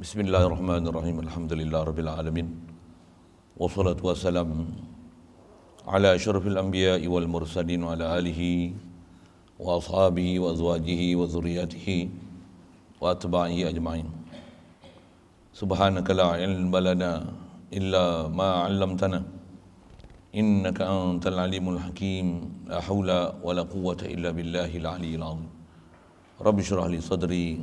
Bismillahirrahmanirrahim. Alhamdulillah rabbil alamin. Wassalatu wassalam ala asyrafil anbiya'i wal mursalin wa ala alihi wa ashabihi wa azwajihi wa dzurriyyatihi wa atba'ihi ajma'in. Subhanaka la ilma lana illa ma 'allamtana innaka antal alimul hakim. La haula wa la quwwata illa billahil aliyyil azim. Rabbi shrah li sadri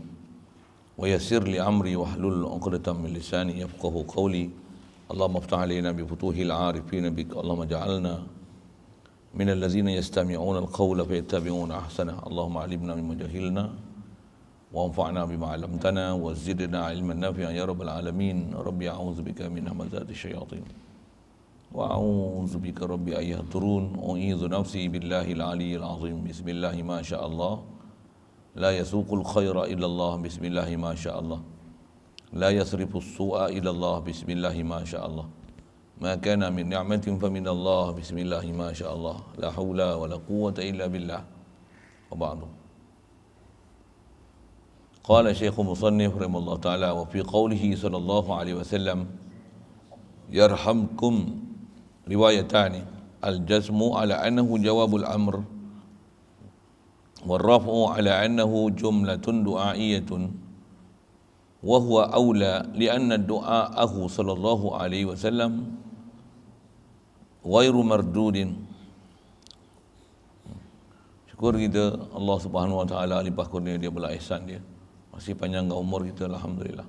wa yassir li amri wahlul 'uqdatam min lisani yafqahu qawli. Allahumma iftah 'alaina bi futuhil 'arifin bik. Allahumma ja'alna min allazina yastami'una al-qawla fayattabi'una ahsana. Allahumma 'allimna mimma jahilna wa anfa'na bima 'allamtana wa zidna 'ilman nafi'an ya rabbal alamin. Rabbi a'udzu bika min hamazati syayatin wa a'udzu bika rabbi an yahdurun. U'idzu nafsi billahil 'aliyyil 'azim. Bismillah ma sya'allah. La yasuqul khaira illallah. Bismillahi ma sya'allah. La yasrifus su'a illallah. Bismillahi ma sya'allah. Ma kana min ni'matin fa minallah. Bismillahi ma sya'allah. La haula wa la quwwata illa billah. Wa ba'du. Qala Syekhul Musannif rahimahullah ta'ala wa fi qawlihi sallallahu alaihi wasallam yarhamkum riwayatani al-jazmu ala annahu jawabul amr والرفع على أنه جملة دعائية وهو أولى لأن دعاءه صلى الله عليه وسلم غير مردود. Syukur kita Allah Subhanahu wa taala limpah kurnia dia, belas ihsan dia. Masih panjangkan umur kita, alhamdulillah.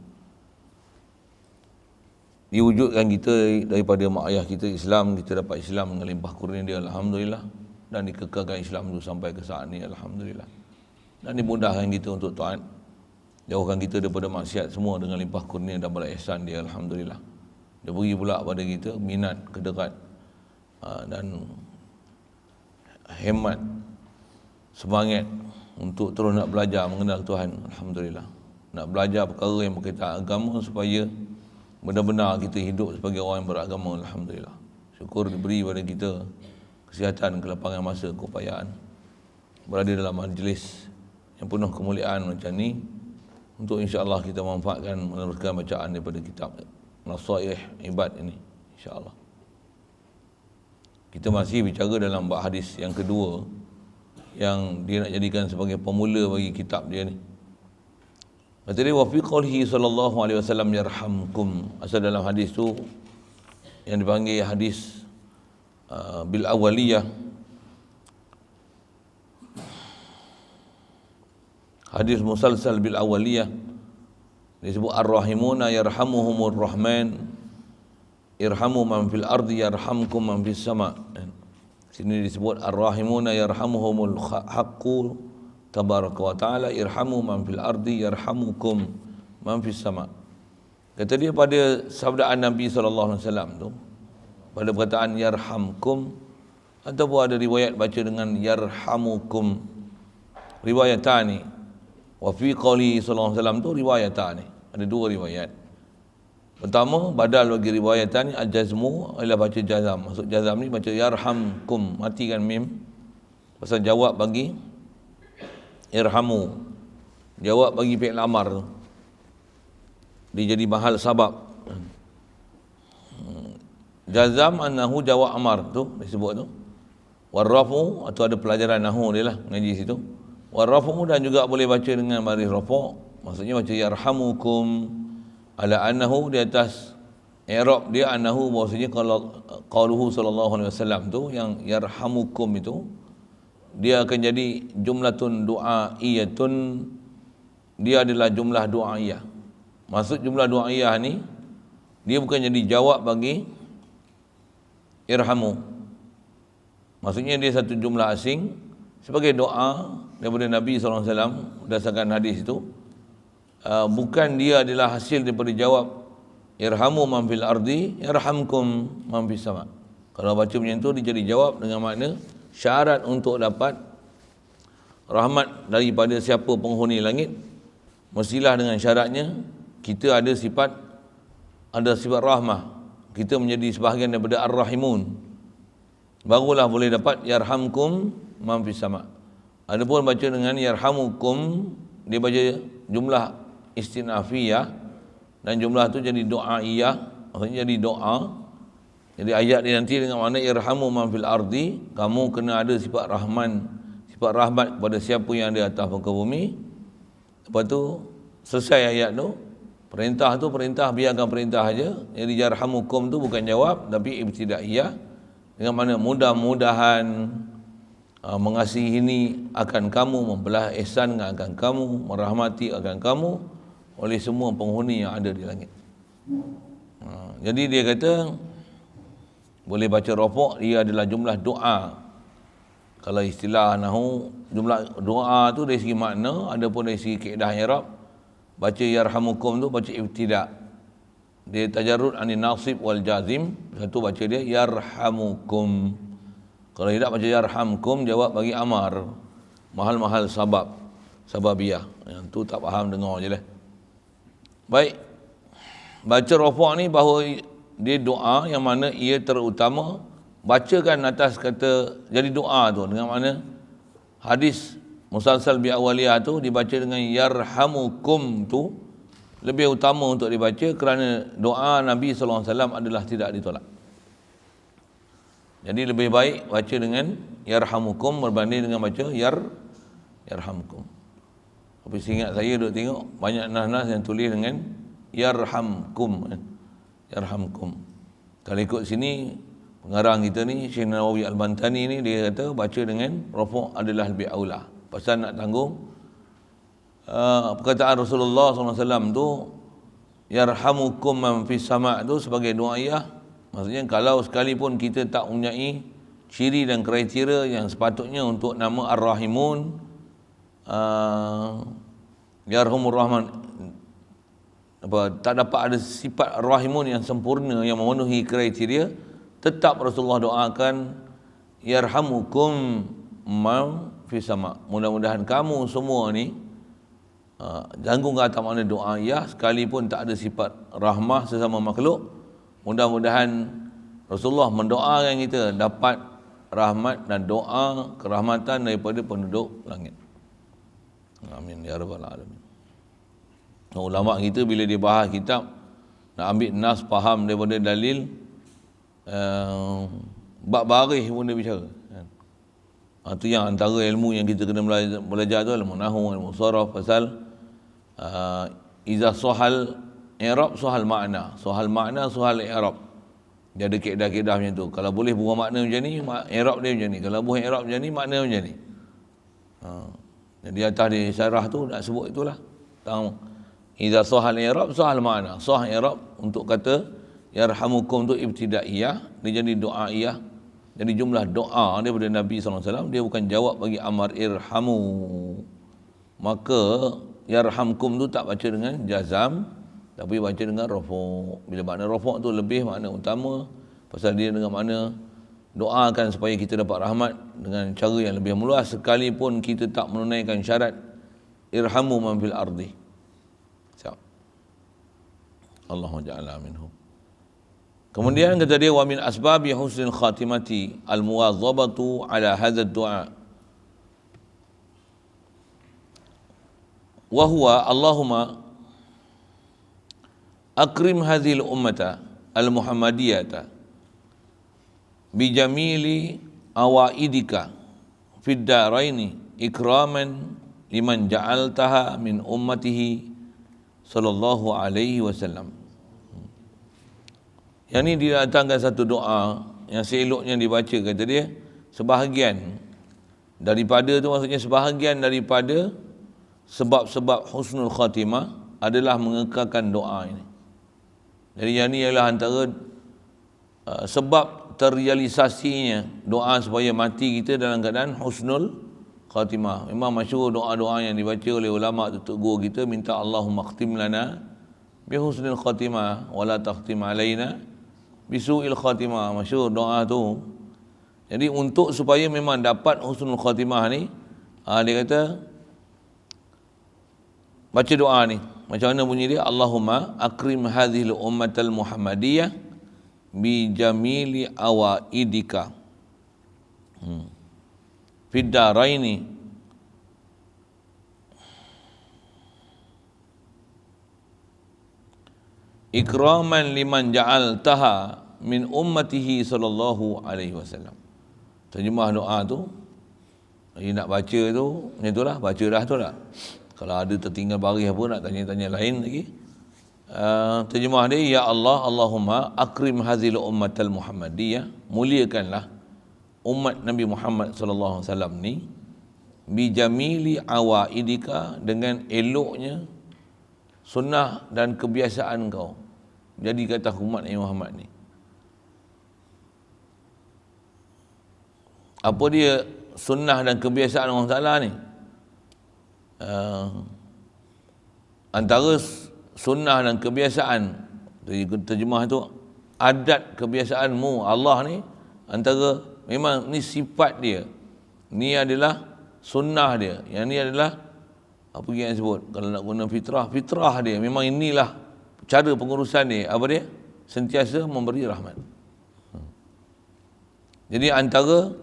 Diwujudkan kita daripada mak ayah kita Islam, kita dapat Islam dengan limpah kurnia dia, alhamdulillah. Dan dikekalkan Islam itu sampai ke saat ini, alhamdulillah. Dan dimudahkan kita untuk taat, jauhkan kita daripada maksiat semua dengan limpah kurnia dan belas ihsan dia, alhamdulillah. Dia beri pula pada kita minat, kedekat dan hemat, semangat untuk terus nak belajar mengenal Tuhan, alhamdulillah. Nak belajar perkara yang berkaitan agama supaya benar-benar kita hidup sebagai orang yang beragama, alhamdulillah. Syukur diberi pada kita kesihatan, kelapangan masa, keupayaan berada dalam majlis yang penuh kemuliaan macam ni untuk insya-Allah kita manfaatkan meneruskan bacaan daripada kitab Nasaih Ibad ini, insya-Allah. Kita masih bicara dalam bab hadis yang kedua yang dia nak jadikan sebagai pemula bagi kitab dia ni. Kata dia wa fi qoulihi sallallahu alaihi wasallam yarhamkum. Asal dalam hadis tu yang dipanggil hadis bil awaliyah, hadis musalsal bil awaliyah, disebut ar-rahimuna yarhamuhumur rahman irhamu man fil ardi yarhamkum man fis sama. Sini disebut ar-rahimuna yarhamuhumul haqqu tabaraka wa taala irhamu man fil ardi yarhamukum man fis sama. Kata dia pada sabdaan Nabi sallallahu alaihi wasallam tu, pada perkataan yarhamkum, ataupun ada riwayat baca dengan yarhamukum, riwayatani. Wa fi qouli sallallahu alaihi wasallam tu riwayatani, ada dua riwayat. Pertama, badal bagi riwayatani al-jazmu, ialah baca jazam. Maksud jazam ni baca yarhamkum, matikan mim, pasal jawab bagi irhamu, jawab bagi fi'il amar tu, dia jadi mahal sabab. Jazam annahu jawab amar tu disebut tu. Warrafu, atau ada pelajaran nahwu dia lah mengaji situ. Warrafu, dan juga boleh baca dengan baris rafa'. Maksudnya baca yarhamukum ala annahu, di atas i'rab dia annahu, maksudnya kalau qauluhu sallallahu alaihi wasallam tu yang yarhamukum itu dia akan jadi jumlatun du'aiyatun, dia adalah jumlah du'aiyah. Maksud jumlah du'aiyah ni dia bukan jadi jawab bagi irhamu. Maksudnya dia satu jumlah asing sebagai doa daripada Nabi SAW berdasarkan hadis itu. Bukan dia adalah hasil daripada jawab irhamu man fil ardi yarhamkum man fis sama. Kalau baca macam tu dia jadi jawab dengan makna syarat untuk dapat rahmat daripada siapa penghuni langit, mestilah dengan syaratnya kita ada sifat rahmah, kita menjadi sebahagian daripada ar-rahimun, barulah boleh dapat yarhamkum man fis sama. Adapun baca dengan yarhamukum, dia baca jumlah istinafiyah, dan jumlah tu jadi doaiyah, maksudnya jadi doa. Jadi ayat ni nanti dengan makna irhamu man fil ardi, kamu kena ada sifat rahman, sifat rahmat kepada siapa yang ada atas muka bumi. Lepas tu selesai ayat tu, perintah biarkan perintah aja. Jadi yarhamukum tu bukan jawab tapi ibtidaiyah, dengan mana mudah-mudahan mengasihi ini akan kamu, membelah ihsan akan kamu, merahmati akan kamu oleh semua penghuni yang ada di langit. Jadi dia kata boleh baca rafaq, dia adalah jumlah doa. Kalau istilah nahu, jumlah doa tu dari segi makna, ada pun dari segi kaedah i'rab. Baca yarhamukum tu baca ibtida'. Dia tajarrud anin nasib wal jazim. Satu baca dia yarhamukum. Kalau tidak baca yarhamkum, jawab bagi amar. Mahal-mahal sababiyah. Yang tu tak faham, dengar je lah. Baik. Baca rafaq ni bahawa dia doa yang mana ia terutama. Bacakan atas kata jadi doa tu, dengan mana hadis musalsal bi awaliyah tu dibaca dengan yarhamukum tu lebih utama untuk dibaca kerana doa Nabi SAW adalah tidak ditolak. Jadi lebih baik baca dengan yarhamukum berbanding dengan baca yarhamkum. Tapi seingat saya duk tengok banyak nas-nas yang tulis dengan yarhamkum. Yarhamkum. Kalau ikut sini pengarang kita ni Syekh Nawawi Al-Bantani ni, dia kata baca dengan rafaq adalah lebih aula. Pasal nak tanggung perkataan Rasulullah SAW tu yarhamukum man fis sama' tu sebagai doaiyah. Maksudnya kalau sekalipun kita tak mempunyai ciri dan kriteria yang sepatutnya untuk nama Ar-Rahimun, Yarhamur Rahman, tak dapat ada sifat Ar-Rahimun yang sempurna yang memenuhi kriteria, tetap Rasulullah doakan yarhamukum man fis sama'. Mudah-mudahan kamu semua ni janggung ke atas makna doaiyah, sekalipun tak ada sifat rahmah sesama makhluk, mudah-mudahan Rasulullah mendoakan kita dapat rahmat dan doa kerahmatan daripada penduduk langit. Amin ya rabbal alamin. Ulama kita bila dia bahas kitab, nak ambil nas faham daripada dalil, bab baris pun dia bicara. Itu yang antara ilmu yang kita kena belajar tu, ilmu nahwu, ilmu saraf, pasal iza sohal i'rab, sohal makna, sohal i'rab. Dia ada kaedah-kaedah macam tu. Kalau boleh buang makna macam ni, i'rab dia macam ni. Kalau boleh i'rab macam ni, makna macam ni. Jadi atas di syarah tu nak sebut itulah. Iza sohal i'rab, sohal makna. Soh i'rab untuk kata yarhamukum tu ibtidaiyah, dia jadi doaiyah. Jadi jumlah doa daripada Nabi SAW, dia bukan jawab bagi amar irhamu. Maka yarhamkum tu tak baca dengan jazam, tapi baca dengan rafaq. Bila makna rafaq tu lebih makna utama, pasal dia dengan makna doakan supaya kita dapat rahmat dengan cara yang lebih meluas, sekalipun kita tak menunaikan syarat irhamu man fil ardi. Siap. Allahumma ja'alna minhum. Kemudian kata dia, wa min asbabi husnil khatimati al-muwadhabatu ala hadha ad-du'a wa huwa Allahumma akrim hadhil ummata al-muhammadiyata bi jamili awaidika fid daraini ikraman liman ja'altaha min ummatihi sallallahu alaihi wasallam. Yang ni dia datangkan satu doa yang seeloknya dibaca, kata dia, sebahagian daripada tu, maksudnya sebahagian daripada sebab-sebab husnul khatimah adalah mengekalkan doa ini. Jadi yang ni ialah antara sebab terrealisasinya doa supaya mati kita dalam keadaan husnul khatimah. Memang masyhur doa-doa yang dibaca oleh ulama tutup guru kita, minta Allahumma khtim lana bi husnul khatimah wa la takhtim alaina bisu'il khatimah. Masyhur doa tu. Jadi untuk supaya memang dapat husnul khatimah ni, dia kata baca doa ni. Macam mana bunyi dia? Allahumma akrim hadhil ummatal muhammadiyah bi jamili awaidika fid daraini ikraman liman ja'altaha min ummatihi sallallahu alaihi wasallam. Terjemah doa tu, nak baca tu macam itulah, baca dah tu lah. Kalau ada tertinggal baris apa nak tanya-tanya lain lagi. Terjemah dia, ya Allah, Allahumma akrim hazil ummatal Muhammadiyah, muliakanlah umat Nabi Muhammad sallallahu alaihi wasallam ni bi jamili awaidika, dengan eloknya sunnah dan kebiasaan kau. Jadi kata umat Nabi Muhammad ni, apa dia sunnah dan kebiasaan Allah Ta'ala ni? Antara sunnah dan kebiasaan, terjemah tu, adat kebiasaanmu Allah ni, antara memang ni sifat dia, ni adalah sunnah dia, yang ni adalah apa yang sebut, kalau nak guna fitrah dia, memang inilah cara pengurusan dia. Apa dia? Sentiasa memberi rahmat. Jadi antara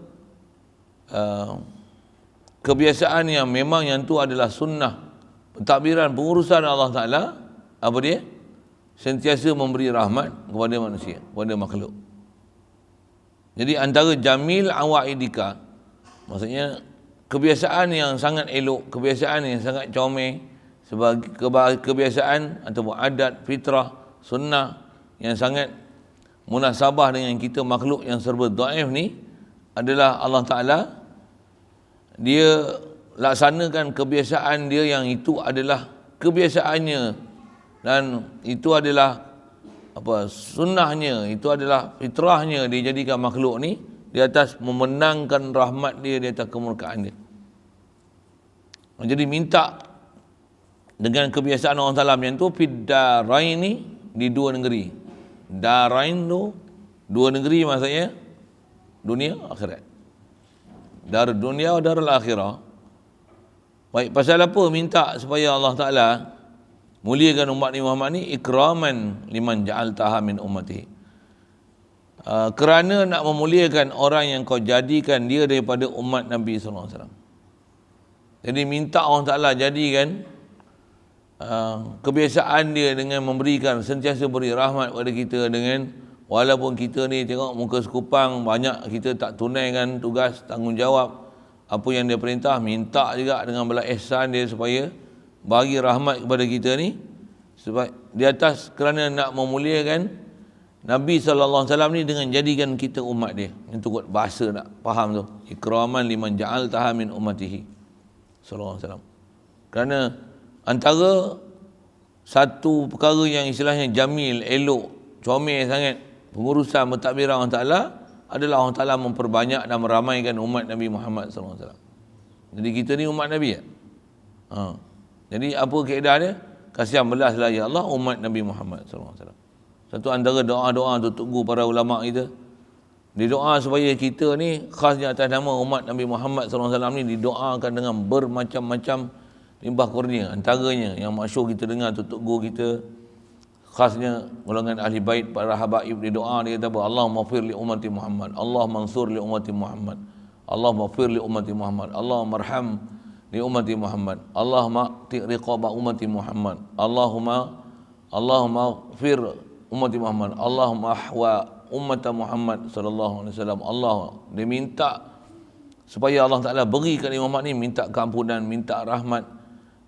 kebiasaan yang memang yang tu adalah sunnah pentadbiran pengurusan Allah Ta'ala, apa dia? Sentiasa memberi rahmat kepada manusia, kepada makhluk. Jadi antara jamil awaidika, maksudnya kebiasaan yang sangat elok, kebiasaan yang sangat comel, sebagai kebiasaan ataupun adat, fitrah, sunnah yang sangat munasabah dengan kita makhluk yang serba dhaif ni, adalah Allah Ta'ala, dia laksanakan kebiasaan dia yang itu adalah kebiasaannya, dan itu adalah apa, sunnahnya, itu adalah fitrahnya, dia jadikan makhluk ni di atas memenangkan rahmat dia, di atas kemurkaan dia. Jadi minta dengan kebiasaan orang Ta'ala yang tu, fiddarain ni, di dua negeri. Darain tu dua negeri, maksudnya dunia akhirat. Darul dunia wa darul akhirah. Baik, pasal apa minta supaya Allah Ta'ala muliakan umat Nabi Muhammad ni? Ikraman liman ja'altaha min ummati. Kerana nak memuliakan orang yang kau jadikan dia daripada umat Nabi SAW. Jadi minta Allah Ta'ala jadikan kebiasaan dia dengan memberikan, sentiasa beri rahmat kepada kita, dengan walaupun kita ni tengok muka sekupang, banyak kita tak tunaikan tugas tanggungjawab apa yang dia perintah, minta juga dengan bala ihsan dia supaya bagi rahmat kepada kita ni, sebab di atas kerana nak memuliakan Nabi SAW ni dengan jadikan kita umat dia. Itu kot bahasa nak faham tu, ikraman liman ja'altaha min ummatihi sallallahu alaihi wasallam. Kerana antara satu perkara yang istilahnya jamil, elok, comel sangat pengurusan mentadbiran Allah Ta'ala adalah Allah Ta'ala memperbanyak dan meramaikan umat Nabi Muhammad SAW. Jadi kita ni umat Nabi ya? Jadi apa kaedah dia? Kasihan belaslah ya Allah umat Nabi Muhammad SAW. Satu antara doa-doa tu tunggu para ulama kita, didoa supaya kita ni khasnya atas nama umat Nabi Muhammad SAW ni didoakan dengan bermacam-macam limpah kurnia. Antaranya yang masyhur kita dengar tutup guru kita, khasnya golongan ahli bait, para habaib, di doa dia kata apa? Allahumma fir li ummati Muhammad, Allahumma mansur li ummati Muhammad, Allahumma fir li ummati Muhammad, Allahumma arham li ummati Muhammad, Allahumma ti riqaba ummati Muhammad, Allahumma fir ummati Muhammad, Allahumma ahwa ummata Muhammad sallallahu alaihi wasallam. Allah dia minta supaya Allah Ta'ala berikan Imam Muhammad ni, minta keampunan, minta rahmat,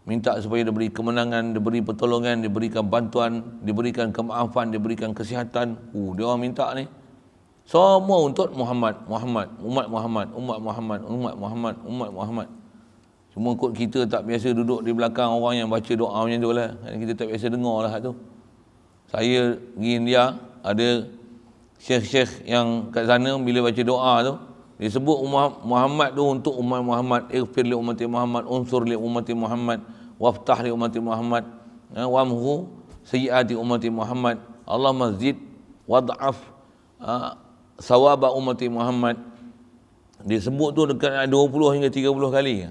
minta supaya diberi kemenangan, diberi pertolongan, diberikan bantuan, diberikan kemaafan, diberikan kesihatan. Dia orang minta ni semua untuk Muhammad, umat Muhammad. Cuma kot kita tak biasa duduk di belakang orang yang baca doa macam tu lah. Kita tak biasa dengar lah tu. Saya pergi India, ada syekh-syekh yang kat sana bila baca doa tu, dia sebut Muhammad tu untuk umat Muhammad, ighfir li ummati Muhammad, unsur li ummati Muhammad, waftah li ummati Muhammad, wamhu sayyiati ummati Muhammad, Allahumma zid wad'af sawaba ummati Muhammad. Dia sebut tu dekat 20 hingga 30 kali.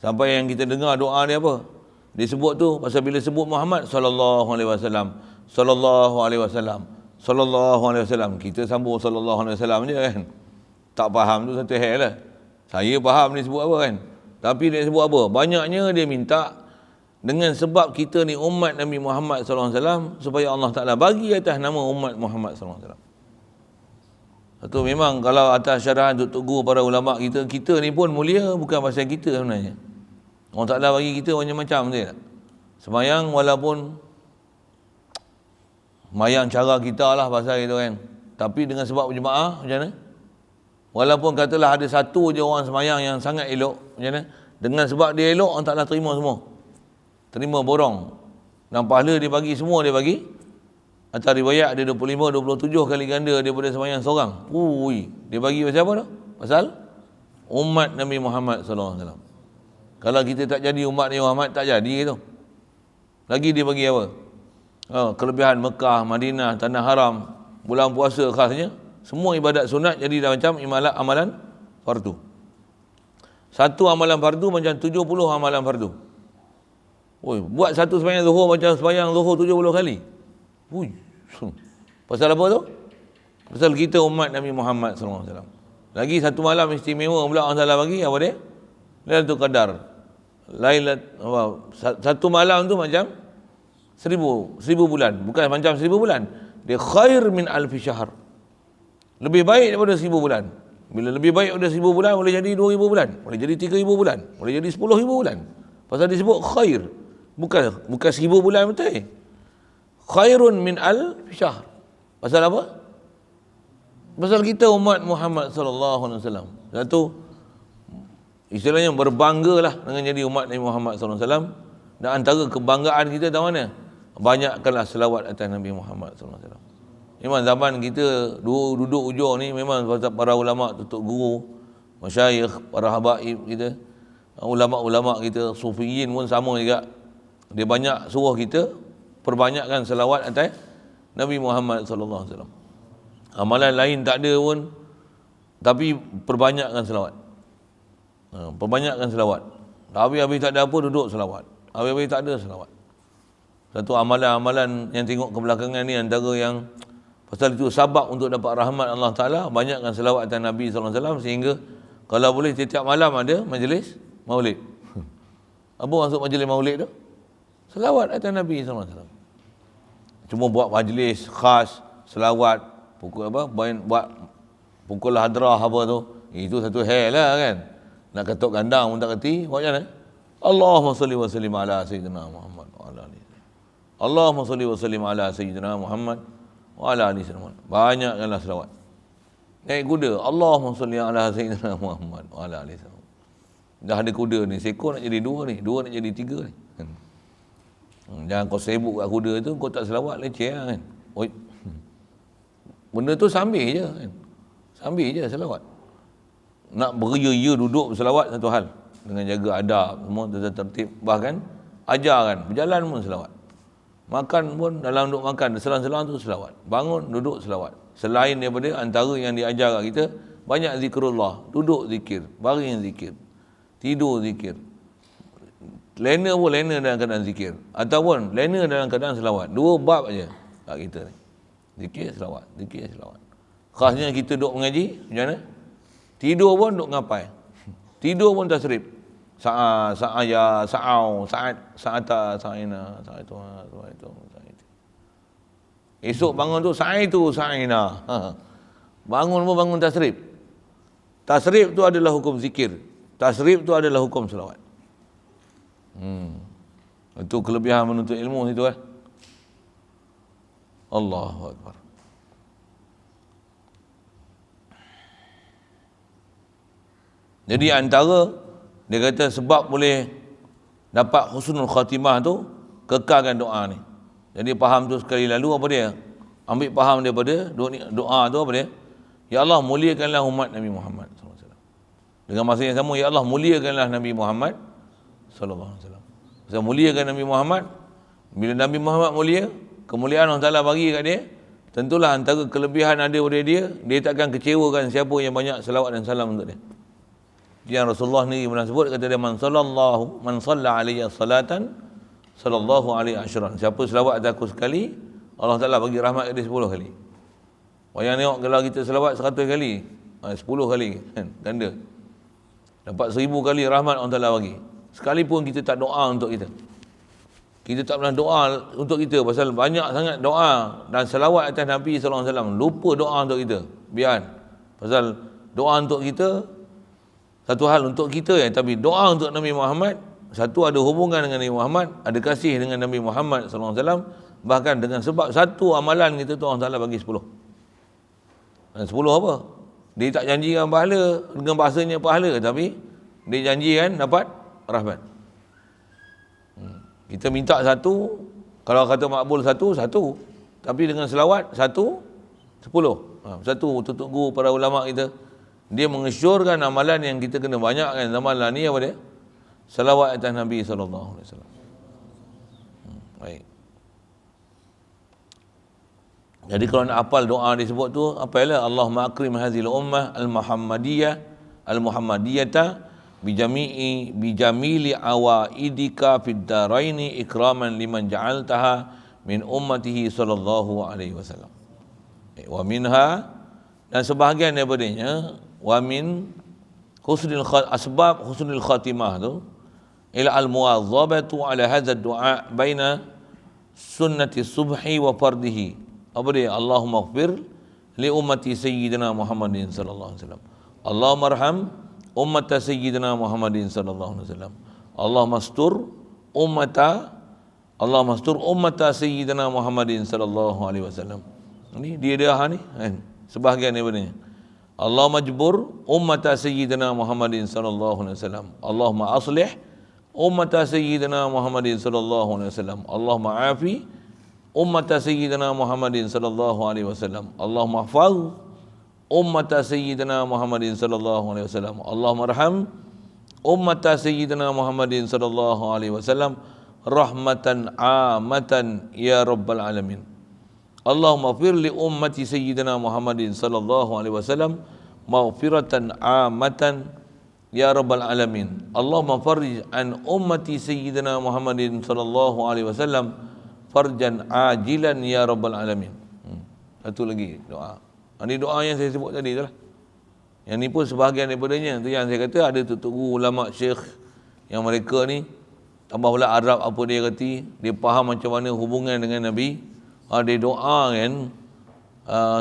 Sampai yang kita dengar doa dia apa? Dia sebut tu pasal bila sebut Muhammad sallallahu alaihi wasallam, sallallahu alaihi wasallam, sallallahu alaihi wasallam, kita sambung sallallahu alaihi wasallam je kan. Tak faham tu satu hal lah. Saya faham dia sebut apa kan. Tapi dia sebut apa? Banyaknya dia minta dengan sebab kita ni umat Nabi Muhammad SAW, supaya Allah Ta'ala bagi atas nama umat Muhammad SAW. Satu, memang kalau atas syarahan Tok Guru para ulama kita ni pun mulia bukan pasal kita sebenarnya. Allah Ta'ala bagi kita macam-macam je. Semayang walaupun mayang cara kita lah pasal itu kan. Tapi dengan sebab berjemaah macam mana? Walaupun katalah ada satu je orang semayang yang sangat elok, macam mana? Dengan sebab dia elok, Allah Ta'ala terima semua. Terima borong. Dan pahala dia bagi semua, dia bagi. Atas riwayat dia 25-27 kali ganda daripada semayang seorang. Dia bagi pasal apa tu? Pasal umat Nabi Muhammad SAW. Kalau kita tak jadi umat Nabi Muhammad, tak jadi gitu. Lagi dia bagi apa? Kelebihan Mekah, Madinah, Tanah Haram, bulan puasa khasnya, semua ibadat sunat jadi dah macam amalan fardu. Satu amalan fardu macam 70 amalan fardu. Buat satu sembahyang zuhur macam sembahyang zuhur 70 kali. Pasal apa tu? Pasal kita umat Nabi Muhammad SAW. Lagi satu malam istimewa pula Allah Taala bagi, apa dia? Lailatul Qadar. Satu malam tu macam 1000 bulan. Bukan macam 1000 bulan. Dia khair min alfi syahr. Lebih baik daripada 1000 bulan. Bila lebih baik daripada 1000 bulan, boleh jadi 2000 bulan. Boleh jadi 3000 bulan. Boleh jadi 10,000 bulan. Pasal disebut khair. Bukan 1000 bulan betul. Khairun min alfi syahr. Pasal apa? Pasal kita umat Muhammad SAW. Satu, istilahnya berbanggalah dengan jadi umat Nabi Muhammad SAW. Dan antara kebanggaan kita tahu mana? Banyakkanlah selawat atas Nabi Muhammad SAW. Memang zaman kita duduk ujung ni, memang para ulama, tutup guru, masyayikh, para habaib kita, ulama-ulama kita, sufiyin pun sama juga. Dia banyak suruh kita perbanyakkan selawat atas Nabi Muhammad SAW. Amalan lain tak ada pun, tapi perbanyakkan selawat. Perbanyakkan selawat. Habis-habis tak ada apa, duduk selawat. Habis-habis tak ada selawat. Satu amalan-amalan yang tengok kebelakangan ni, antara yang pasal itu sabab untuk dapat rahmat Allah Ta'ala, banyakkan selawat atas Nabi SAW, sehingga kalau boleh setiap malam ada majlis maulid. Apa maksud majlis maulid tu? Selawat atas Nabi SAW. Cuma buat majlis khas, selawat, pukul apa, buat pukul hadrah apa tu, itu satu hal lah kan. Nak ketuk gandang pun tak kerti, buat macam mana? Allahumma salli wa sallim ala Sayyidina Muhammad wa ala alihi. Allahumma salli wa sallim ala Sayyidina Muhammad wa ala alihi sallam. Banyakkanlah selawat. Naik kuda, Allahumma salli ala Sayyidina Muhammad wa ala alihi sallam. Dah ada kuda ni, seekor nak jadi 2 ni, 2 nak jadi 3 ni. Jangan kau sibuk kat kuda tu, kau tak selawat leceh lah kan. Benda tu sambil je kan. Sambil je selawat. Nak beria-ia duduk berselawat satu hal, dengan jaga adab semua tertib, bahkan ajarkan berjalan pun selawat. Makan pun dalam duduk makan, selang-selang tu selawat. Bangun, duduk selawat. Selain daripada antara yang diajar kat kita, banyak zikrullah, duduk zikir, baring zikir, tidur zikir. Lena pun lena dalam keadaan zikir, ataupun lena dalam keadaan selawat. 2 bab aja kat kita ni. Zikir, selawat, zikir, selawat. Khasnya kita duduk mengaji, macam mana? Tidur pun duduk ngapai. Tidur pun tasrif. Sa'aya, sa'au, sa'ata, sa'ina, sa'itu. Esok bangun tu sa'itu, sa'ina. Bangun pun bangun tasrif. Tasrif tu adalah hukum zikir. Tasrif tu adalah hukum selawat. Itu kelebihan menuntut ilmu itu kan. Allahu Akbar. Jadi antara dia kata sebab boleh dapat husnul khatimah tu, kekalkan doa ni. Jadi faham tu sekali lalu apa dia? Ambil faham daripada doa tu apa dia? Ya Allah, muliakanlah umat Nabi Muhammad SAW. Dengan masa yang sama, ya Allah, muliakanlah Nabi Muhammad SAW. Sebab muliakan Nabi Muhammad, bila Nabi Muhammad mulia, kemuliaan Allah Ta'ala bagi kat dia, tentulah antara kelebihan ada pada dia takkan kecewakan siapa yang banyak selawat dan salam untuk dia. Yang Rasulullah ni pernah sebut, kata dia, man salla alaihi salatan sallallahu alaihi asyran. Siapa selawat atas aku sekali, Allah Ta'ala bagi rahmat kat dia 10 kali. Yang tengok kalau kita selawat 100 kali, 10 kali kan, ganda. Dapat 1000 kali rahmat Allah Ta'ala bagi. Sekalipun kita tak doa untuk kita. Kita tak pernah doa untuk kita pasal banyak sangat doa dan selawat atas Nabi SAW. Lupa doa untuk kita. Biar. Pasal doa untuk kita, satu hal untuk kita ya, tapi doa untuk Nabi Muhammad, satu ada hubungan dengan Nabi Muhammad, ada kasih dengan Nabi Muhammad SAW, bahkan dengan sebab satu amalan kita tu Allah Ta'ala bagi 10. Dan 10 apa? Dia tak janjikan pahala dengan bahasanya pahala, tapi dia janjikan dapat rahmat. Kita minta satu, kalau kata makbul satu, tapi dengan selawat satu, 10. Satu tutup guru para ulama kita, dia mengesyorkan amalan yang kita kena banyakkan amalan ni apa dia? Selawat atas Nabi SAW. Baik. Jadi kalau nak hafal doa disebut tu, apalah Allahumma akrim hazil ummah al-muhammadiyata bijamili awaidika fid daraini ikraman liman ja'altaha min ummatihi sallallahu alaihi wasallam. Wa minha, dan sebahagian daripadanya, wa min asbab husnul khatimah tu ila al-muwadhabatu ala hadha ad-du'a baina sunnati subhi wa fardihi. Apa dia? Allahumma ighfir li ummati sayyidina Muhammadin sallallahu alaihi wasallam. Allahumma arham ummata sayyidina Muhammadin sallallahu alaihi wasallam. Allahumma astur ummata sayyidina Muhammadin sallallahu alaihi wasallam. Ini dia ni kan, sebahagian daripadanya. Allahumma majbur ummata sayyidina Muhammadin sallallahu alaihi wasallam. Allahumma aslih ummata sayyidina Muhammadin sallallahu alaihi wasallam. Allahumma afi ummata sayyidina Muhammadin sallallahu alaihi wasallam. Allahumma hafaz ummata sayyidina Muhammadin sallallahu alaihi wasallam. Allahumma arham ummata sayyidina Muhammadin sallallahu alaihi wasallam rahmatan amatan ya rabbal alamin. Allahumma fir li ummati sayyidina Muhammadin sallallahu alaihi wasallam maghfiratan amatan ya rabbal alamin. Allahumma farij an ummati sayyidina Muhammadin sallallahu alaihi wasallam farjan ajilan ya rabbal alamin. Satu lagi doa. Ini doa yang saya sebut tadi tu lah. Yang ni pun sebahagian daripadanya. Tu yang saya kata ada tutup guru ulama syekh yang mereka ni tambah pula Arab apa dia kata, dia faham macam mana hubungan dengan Nabi. Dia doa kan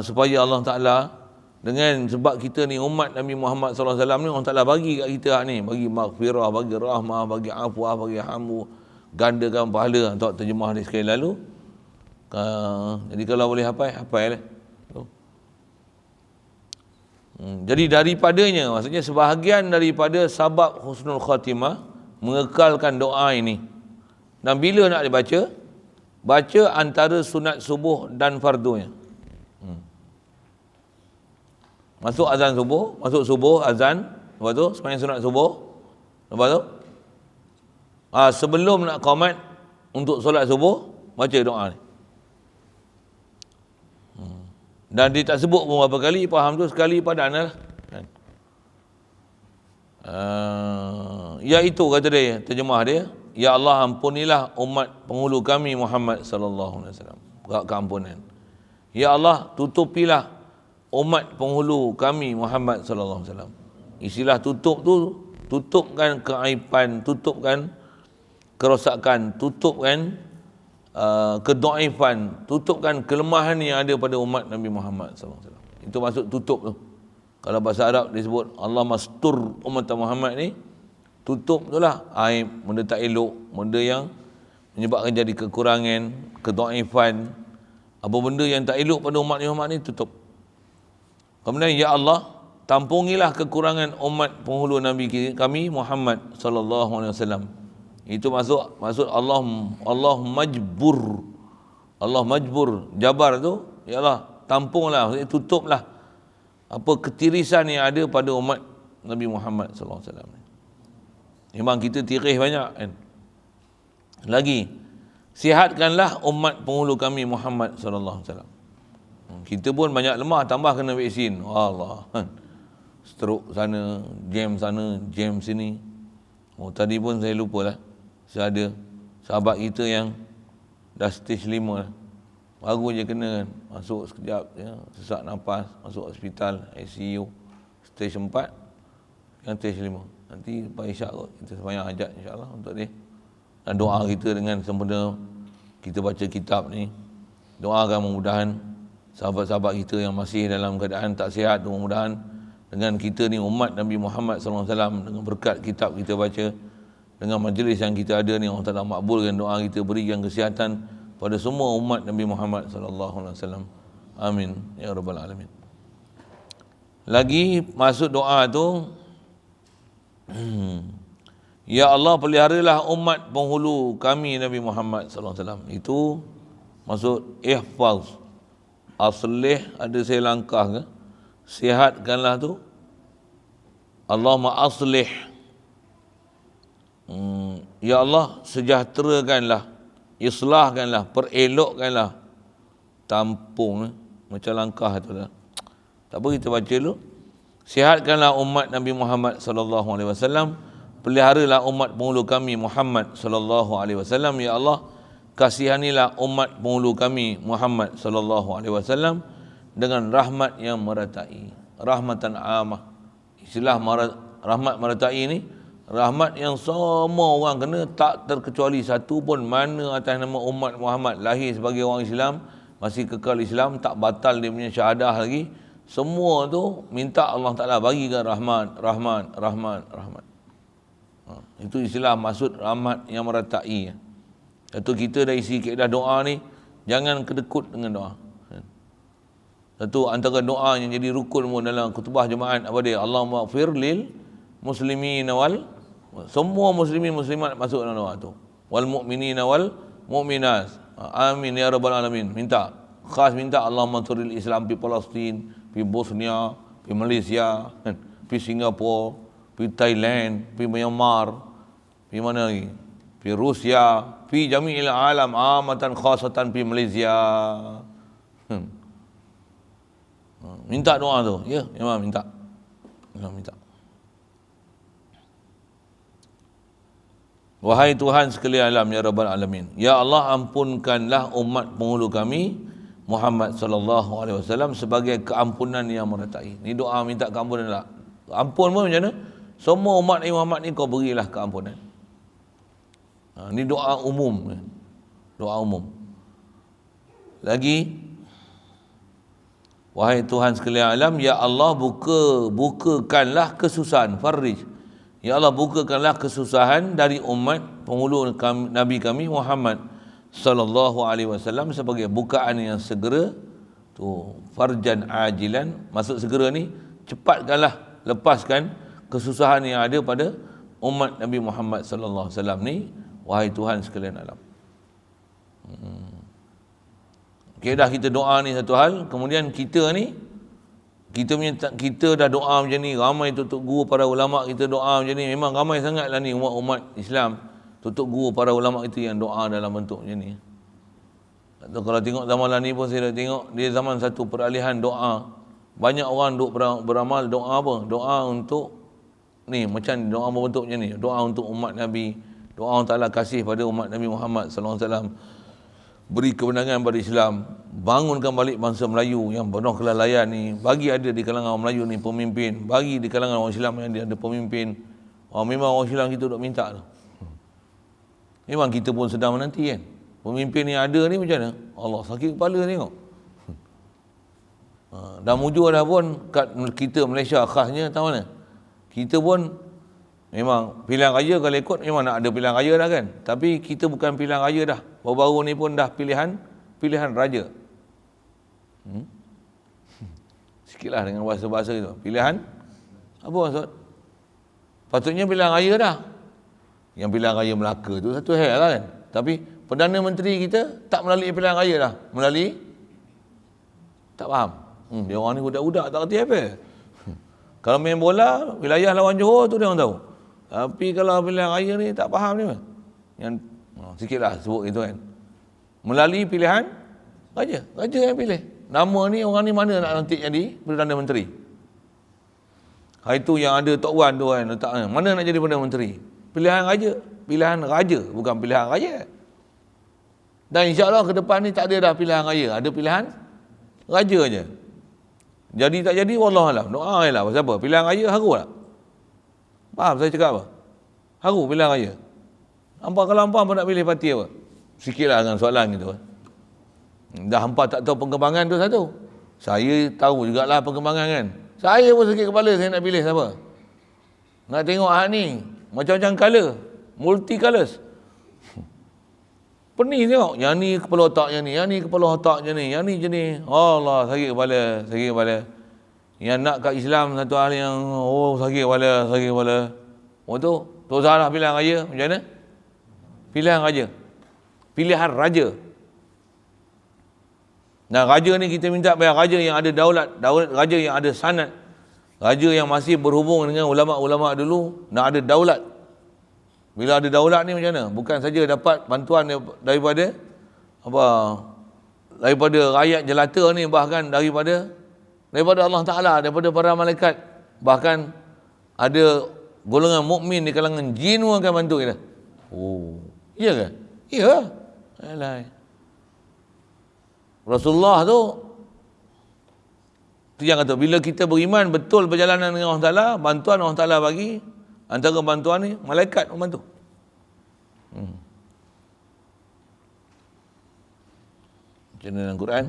supaya Allah Ta'ala, dengan sebab kita ni umat Nabi Muhammad SAW ni, Allah Ta'ala bagi kat kita ni, bagi maghfirah, bagi rahmah, bagi afwah, bagi hamu, gandakan pahala. Tak terjemah dia sekali lalu. Jadi kalau boleh hafal lah. Jadi daripadanya, maksudnya sebahagian daripada sabab husnul khatimah mengekalkan doa ini. Dan bila nak dibaca? Baca antara sunat subuh dan fardunya. Masuk azan subuh, masuk subuh azan, lepas tu sembahyang sunat subuh, lepas tu sebelum nak qamat untuk solat subuh, baca doa ni. Dan dia tak sebut pun berapa kali, faham tu sekali padan lah. Iaitu kata dia, terjemah dia, ya Allah ampunilah umat penghulu kami Muhammad sallallahu alaihi wasallam. Keampunan. Ya Allah tutupilah umat penghulu kami Muhammad sallallahu alaihi wasallam. Istilah tutup tu, tutupkan keaiban, tutupkan kerosakan, tutupkan kedaifan, tutupkan kelemahan yang ada pada umat Nabi Muhammad SAW. Itu maksud tutup tu. Kalau bahasa Arab disebut Allah mastur umat Muhammad ni, tutup tu lah aib, benda tak elok, benda yang menyebabkan jadi kekurangan, kedaifan, apa benda yang tak elok pada umat Muhammad ni tutup. Kemudian ya Allah, tampungilah kekurangan umat penghulu Nabi kami Muhammad sallallahu alaihi wasallam. Itu maksud Allah majbur. Allah majbur, jabar tu, ya Allah, tampunglah, tutuplah apa ketirisan yang ada pada umat Nabi Muhammad sallallahu alaihi wasallam. Memang kita tirih banyak kan. Lagi, sihatkanlah umat penghulu kami Muhammad sallallahu alaihi wasallam. Kita pun banyak lemah, tambah kena vaksin. Allah. Stroke sana, jam sini. Tadi pun saya lupa lah. Saya ada sahabat kita yang dah stage 5 lah. Baru je kena kan. Masuk sekejap, ya, sesak nafas, masuk hospital, ICU. Stage 4, yang stage 5. Nanti lepas isyak kot, kita sembahyang hajat insyaAllah untuk dia. doa kita dengan sempurna. Kita baca kitab ni, doakan mudah-mudahan sahabat-sahabat kita yang masih dalam keadaan tak sihat tu, mudah-mudahan dengan kita ni umat Nabi Muhammad SAW, dengan berkat kitab kita baca, dengan majlis yang kita ada ni, Allah Ta'ala makbulkan doa kita, berikan kesihatan pada semua umat Nabi Muhammad SAW. Amin ya rabbal alamin. Lagi masuk doa tu, ya Allah peliharalah umat penghulu kami Nabi Muhammad SAW. Itu maksud ihfaz, aslih, ada saya langkah ke, sihatkanlah tu, Allahumma aslih, ya Allah sejahterakanlah, islahkanlah, perelokkanlah, tampung macam langkah tu dah. Tak apa, kita baca dulu. Sihatkanlah umat Nabi Muhammad sallallahu alaihi wasallam, peliharalah umat penghulu kami Muhammad sallallahu alaihi wasallam. Ya Allah, kasihanilah umat penghulu kami Muhammad sallallahu alaihi wasallam dengan rahmat yang meratai, rahmatan amah. Istilah rahmat meratai ni, rahmat yang semua orang kena, tak terkecuali satu pun. Mana atas nama umat Muhammad lahir sebagai orang Islam, masih kekal Islam, tak batal dia punya syahadah lagi, semua tu minta Allah Ta'ala bagikan rahmat, rahmat, rahmat, rahmat. Itu istilah maksud rahmat yang meratai. Satu, kita dah isi kaedah doa ni, jangan kedekut dengan doa. Satu antara doa yang jadi rukun dalam khutbah Jumaat apa dia? Allahumma ighfir lil muslimin wal, semua muslimin muslimat masuk dalam doa tu. Wal mu'minina wal mu'minat. Amin ya rabbal alamin. Minta, khas minta Allahumma turil Islam di Palestin, di Bosnia, di Malaysia, di Singapura, di Thailand, di Myanmar, di mana lagi? Di Rusia, di jami'il alam amatan khasatan di Malaysia. Minta doa tu. Ya, memang minta. Memang minta. Wahai Tuhan sekalian alam ya rabbal alamin, ya Allah ampunkanlah umat penghulu kami Muhammad sallallahu alaihi wasallam sebagai keampunan yang meratai. Ni doa minta keampunan lah. Ampun pun macam mana? Semua umat Muhammad ni kau berilah keampunan. Ni doa umum. Doa umum. Lagi, wahai Tuhan sekalian alam, ya Allah bukakanlah kesusahan, farij. Ya Allah bukakanlah kesusahan dari umat penghulu kami, Nabi kami Muhammad sallallahu alaihi wasallam sebagai bukaan yang segera tu, farjan ajilan, maksud segera ni cepatkanlah, lepaskan kesusahan yang ada pada umat Nabi Muhammad sallallahu alaihi wasallam ni, wahai Tuhan sekalian alam. Okay, dah kita doa ni satu hal, kemudian kita ni kita dah doa macam ni, ramai tutup guru para ulama kita doa macam ni, memang ramai sangatlah ni umat Islam tutup guru para ulama itu yang doa dalam bentuk macam ni. Atau kalau tengok zaman lah ni pun saya dah tengok, dia zaman satu peralihan doa, banyak orang duk beramal doa apa? Doa untuk ni, macam doa berbentuk macam ni, doa untuk umat Nabi, doa Allah Ta'ala kasih pada umat Nabi Muhammad sallallahu alaihi wasallam, beri kemenangan pada Islam, bangunkan balik bangsa Melayu yang penuh kelalaian ni, bagi ada di kalangan orang Melayu ni pemimpin, bagi di kalangan orang Islam yang dia ada pemimpin. Memang orang Islam kita duk minta tu. Memang kita pun sedang menanti kan. Pemimpin yang ada ni macam mana? Allah, sakit kepala tengok. Dah mujur dah pun kat kita Malaysia khasnya tahu mana? Kita pun memang pilihan raya kalau ikut memang nak ada pilihan raya dah kan. Tapi kita bukan pilihan raya dah. Baru-baru ni pun dah pilihan raja. Sikitlah dengan bahasa-bahasa itu. Pilihan apa maksud? Patutnya pilihan raya dah. Yang pilihan raya Melaka tu satu hal lah kan. Tapi Perdana Menteri kita tak melalui pilihan raya dah. Melalui tak faham. Dia orang ni budak-budak tak kerti apa. Kalau main bola, wilayah lawan Johor tu dia orang tahu. Tapi kalau pilihan raya ni tak faham ni. Yang sikitlah sebut gitu kan. Melalui pilihan raja yang pilih. Nama ni orang ni mana nak lantik jadi Perdana Menteri. Hari tu yang ada Tok Wan tu kan letak mana nak jadi Perdana Menteri. Pilihan raja bukan pilihan raya. Dan insya-Allah ke depan ni tak ada dah pilihan raya, ada pilihan raja aja. Jadi tak jadi wallahualam, doa jelah pasal apa? Pilihan raya haru tak? Faham saya cakap apa? Haru pilihan raya. Kalau hampa pun nak pilih parti apa? Sikitlah dengan soalan gitu. Dah hampa tak tahu perkembangan tu satu. Saya tahu jugalah perkembangan kan. Saya pun sakit kepala saya nak pilih siapa. Nak tengok ni macam-macam colour, multi colours. Pening tengok, yang ni kepala otak yang ni kepala otak yang ni jenis. Allah, sakit kepala. Yang nak kat Islam satu hal yang sakit kepala. Tu salah pilihan raya macam mana? Pilihan raja. Nah, raja ni kita minta biar raja yang ada daulat, raja yang ada sanad, raja yang masih berhubung dengan ulama-ulama dulu, nak ada daulat. Bila ada daulat ni macam mana? Bukan saja dapat bantuan daripada rakyat jelata ni, bahkan daripada Allah Ta'ala, daripada para malaikat, bahkan ada golongan mukmin di kalangan jin pun akan bantu kita. Oh, iya ke? Ya. Alah. Rasulullah tu yang kata, bila kita beriman betul perjalanan dengan Allah Ta'ala, bantuan Allah Ta'ala bagi, antara bantuan ni malaikat membantu. Macam mana dalam Quran?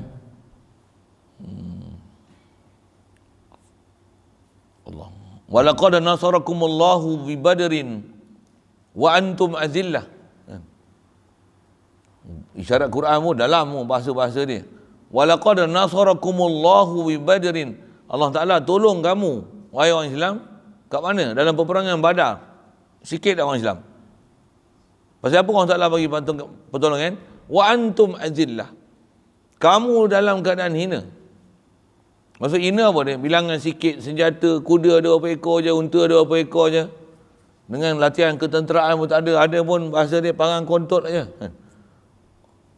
Allah. Walaqad nasarakumullahu bi Badrin wa antum azillah. Isyarat Quran mu dalam bahasa-bahasa dia. Walaqad nasarakumullahu bi Badrin. Allah Taala tolong kamu wahai orang Islam kat mana? Dalam peperangan Badar. Sikit orang Islam. Pasal apa Allah Taala bagi pertolongan? Wa antum azillah. Kamu dalam keadaan hina. Maksud hina apa dia? Bilangan sikit, senjata, kuda ada berapa ekor je, unta ada berapa ekor je. Dengan latihan ketenteraan pun tak ada. Ada pun bahasa dia parang kontot aja.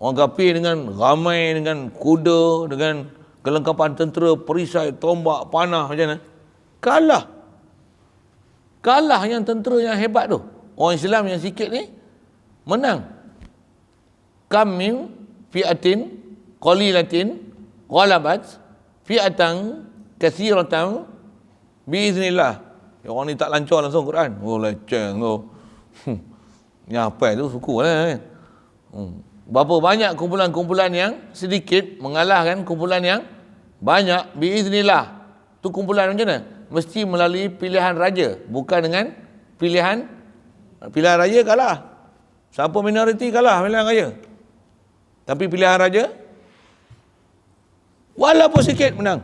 Orang kafir dengan ramai, dengan kuda, dengan kelengkapan tentera, perisai, tombak, panah macam mana? Kalah yang tentera yang hebat tu. Orang Islam yang sikit ni menang. Kam min fi'atin qalilatin ghalabat fi'atan katsiratan biiznillah. Orang ni tak lancar langsung Quran. Oh, leceng tu. Ni apa tu suku lah kan. Berapa banyak kumpulan-kumpulan yang sedikit mengalahkan kumpulan yang banyak biiznillah. Tu kumpulan macam mana? Mesti melalui pilihan raja, bukan dengan pilihan raja kalah. Siapa minoriti kalah pilihan raja. Tapi pilihan raja walaupun sikit menang.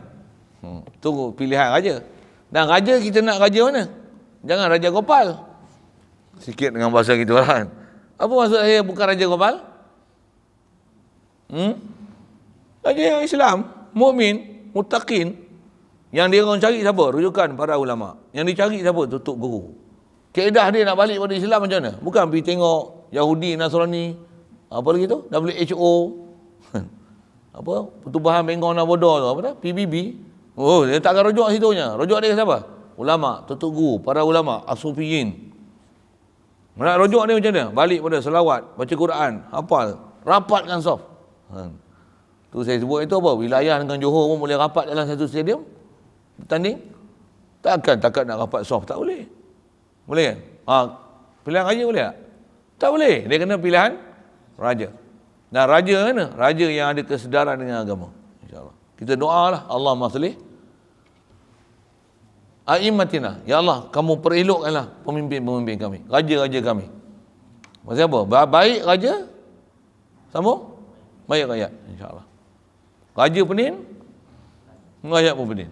Tu pilihan raja. Dan raja kita nak raja mana? Jangan Raja Gopal. Sikit dengan bahasa kita kan. Apa maksud saya bukan Raja Gopal? Raja yang Islam, mukmin, muttaqin. Yang dia orang cari siapa? Rujukan para ulama. Yang dicari siapa? Tutup guru. Kaedah dia nak balik pada Islam macam mana? Bukan pergi tengok Yahudi, Nasrani, apa lagi tu? WHO. Apa? Pertubuhan Bengkong Nabodo tu, apa dah? PBB. Oh, dia takkan rujuk situnya. Rujuk dia siapa? Ulama, tutup guru, para ulama, as-sufiyin. Nak rujuk dia macam mana? Balik pada selawat, baca Quran, hafal, rapatkan saf. Tu saya sebut itu apa? Wilayah dengan Johor pun boleh rapat dalam satu stadium bertanding. Takkan nak rapat saf, tak boleh. Boleh kan? Pilihan raja boleh tak? Tak boleh. Dia kena pilihan raja. Nah, raja mana? Raja yang ada kesedaran dengan agama. InsyaAllah. Kita doalah, Allahumma salli a'immatina. Ya Allah, kamu perelokkanlah pemimpin-pemimpin kami, raja-raja kami. Maksudnya apa? Baik raja, sambung? Baik rakyat, insyaAllah. Raja penin, rakyat pun penin.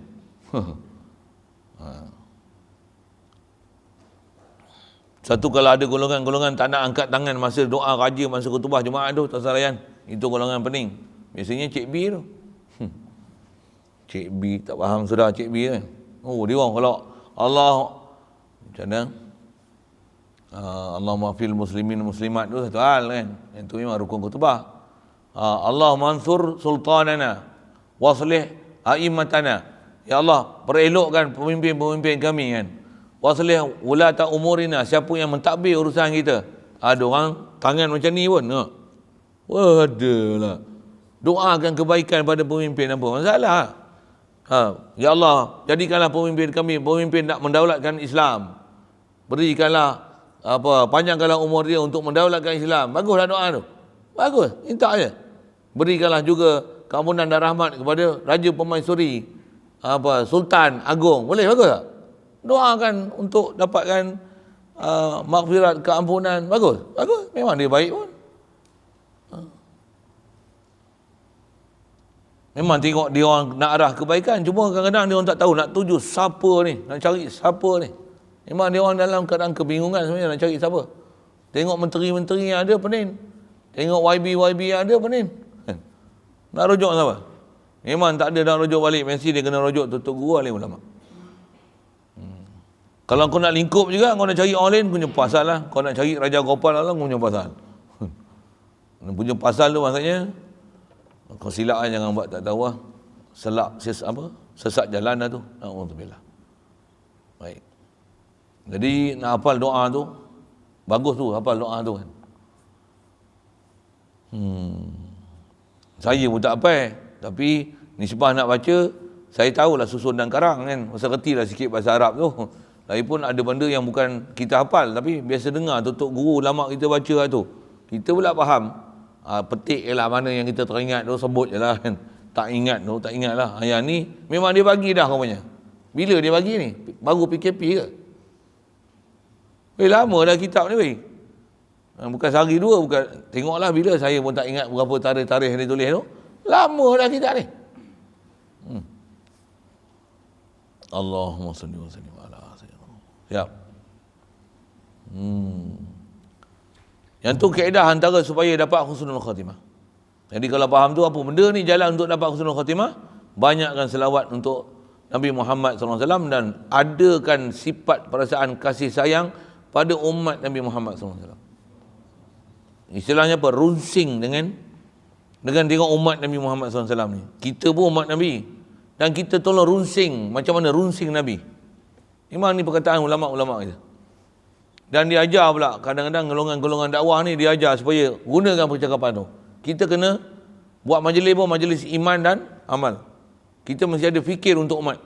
Satu kalau ada golongan-golongan tak nak angkat tangan masa doa raja, masa khutbah Jumaat tu, tak salah kan? Itu golongan pening. Biasanya Cik B tu. Cik B, tak faham sudah Cik B kan? Oh, dia orang kalau Allah, macam mana? Allah ma'afil muslimin muslimat tu satu hal kan? Yang tu memang rukun khutbah. Allah mansur sultanana waslih a'immatana. Ya Allah, perelokkan pemimpin-pemimpin kami kan. Waslih ulata umurina, siapa yang mentadbir urusan kita. Ada orang tangan macam ni pun. Wadalah. Doakan kebaikan pada pemimpin, apa masalah? Ya Allah, jadikanlah pemimpin kami pemimpin nak mendaulatkan Islam. Berikanlah panjangkanlah umur dia untuk mendaulatkan Islam. Baguslah doa tu. Bagus, minta aja. Berikanlah juga keampunan dan rahmat kepada Raja Permaisuri, Sultan Agung. Boleh, bagus tak? Doakan untuk dapatkan maghfirat, keampunan. Bagus, bagus. Memang dia baik pun. Memang tengok dia orang nak arah kebaikan, cuma kadang-kadang dia orang tak tahu nak tuju siapa ni, nak cari siapa ni. Memang dia orang dalam keadaan kebingungan sebenarnya nak cari siapa. Tengok menteri-menteri yang ada pening. Tengok YB yang ada pening. Nak rujuk siapa? Memang tak ada nak rujuk balik, mesti dia kena rujuk Tok Guru alim ulama. Kalau kau nak lingkup juga, kau nak cari orang lain, punya pasal lah. Kau nak cari Raja Gopal lah, punya pasal. Punya pasal tu maksudnya kau silap lah, jangan buat tak tahu lah. Sesat jalan lah tu. Alhamdulillah. Baik. Jadi nak hafal doa tu, bagus tu hafal doa tu kan. Saya pun tak hafal, tapi nisbah nak baca, saya tahulah susun dan karang kan. Masa kerti lah sikit bahasa Arab tu. Lagipun ada benda yang bukan kita hafal, tapi biasa dengar Tok Guru ulama kita baca tu. Kita pula faham. Petik je lah mana yang kita teringat tu, sebut je lah kan. Tak ingat tu, tak ingat lah. Yang ni memang dia bagi dah rupanya. Bila dia bagi ni? Baru PKP ke? Lama dah kitab ni weh. Bukan sehari dua, bukan. Tengoklah bila saya pun tak ingat berapa tarikh-tarikh yang dia tulis tu. Lama dah kitab ni. Allahumma salli wa sallim ala sayyidina. Siap. Yang tu kaedah antara supaya dapat husnul khatimah. Jadi kalau faham tu apa benda ni jalan untuk dapat husnul khatimah, banyakkan selawat untuk Nabi Muhammad SAW dan adakan sifat perasaan kasih sayang pada umat Nabi Muhammad SAW. Istilahnya apa? Runsing dengan tengok umat Nabi Muhammad SAW ni. Kita pun umat Nabi dan kita tolong runsing. Macam mana runsing Nabi? Memang ni perkataan ulama-ulama kita. Dan dia ajar pula, kadang-kadang golongan-golongan dakwah ni dia ajar supaya gunakan percakapan tu. Kita kena buat majlis pun majlis iman dan amal. Kita mesti ada fikir untuk umat.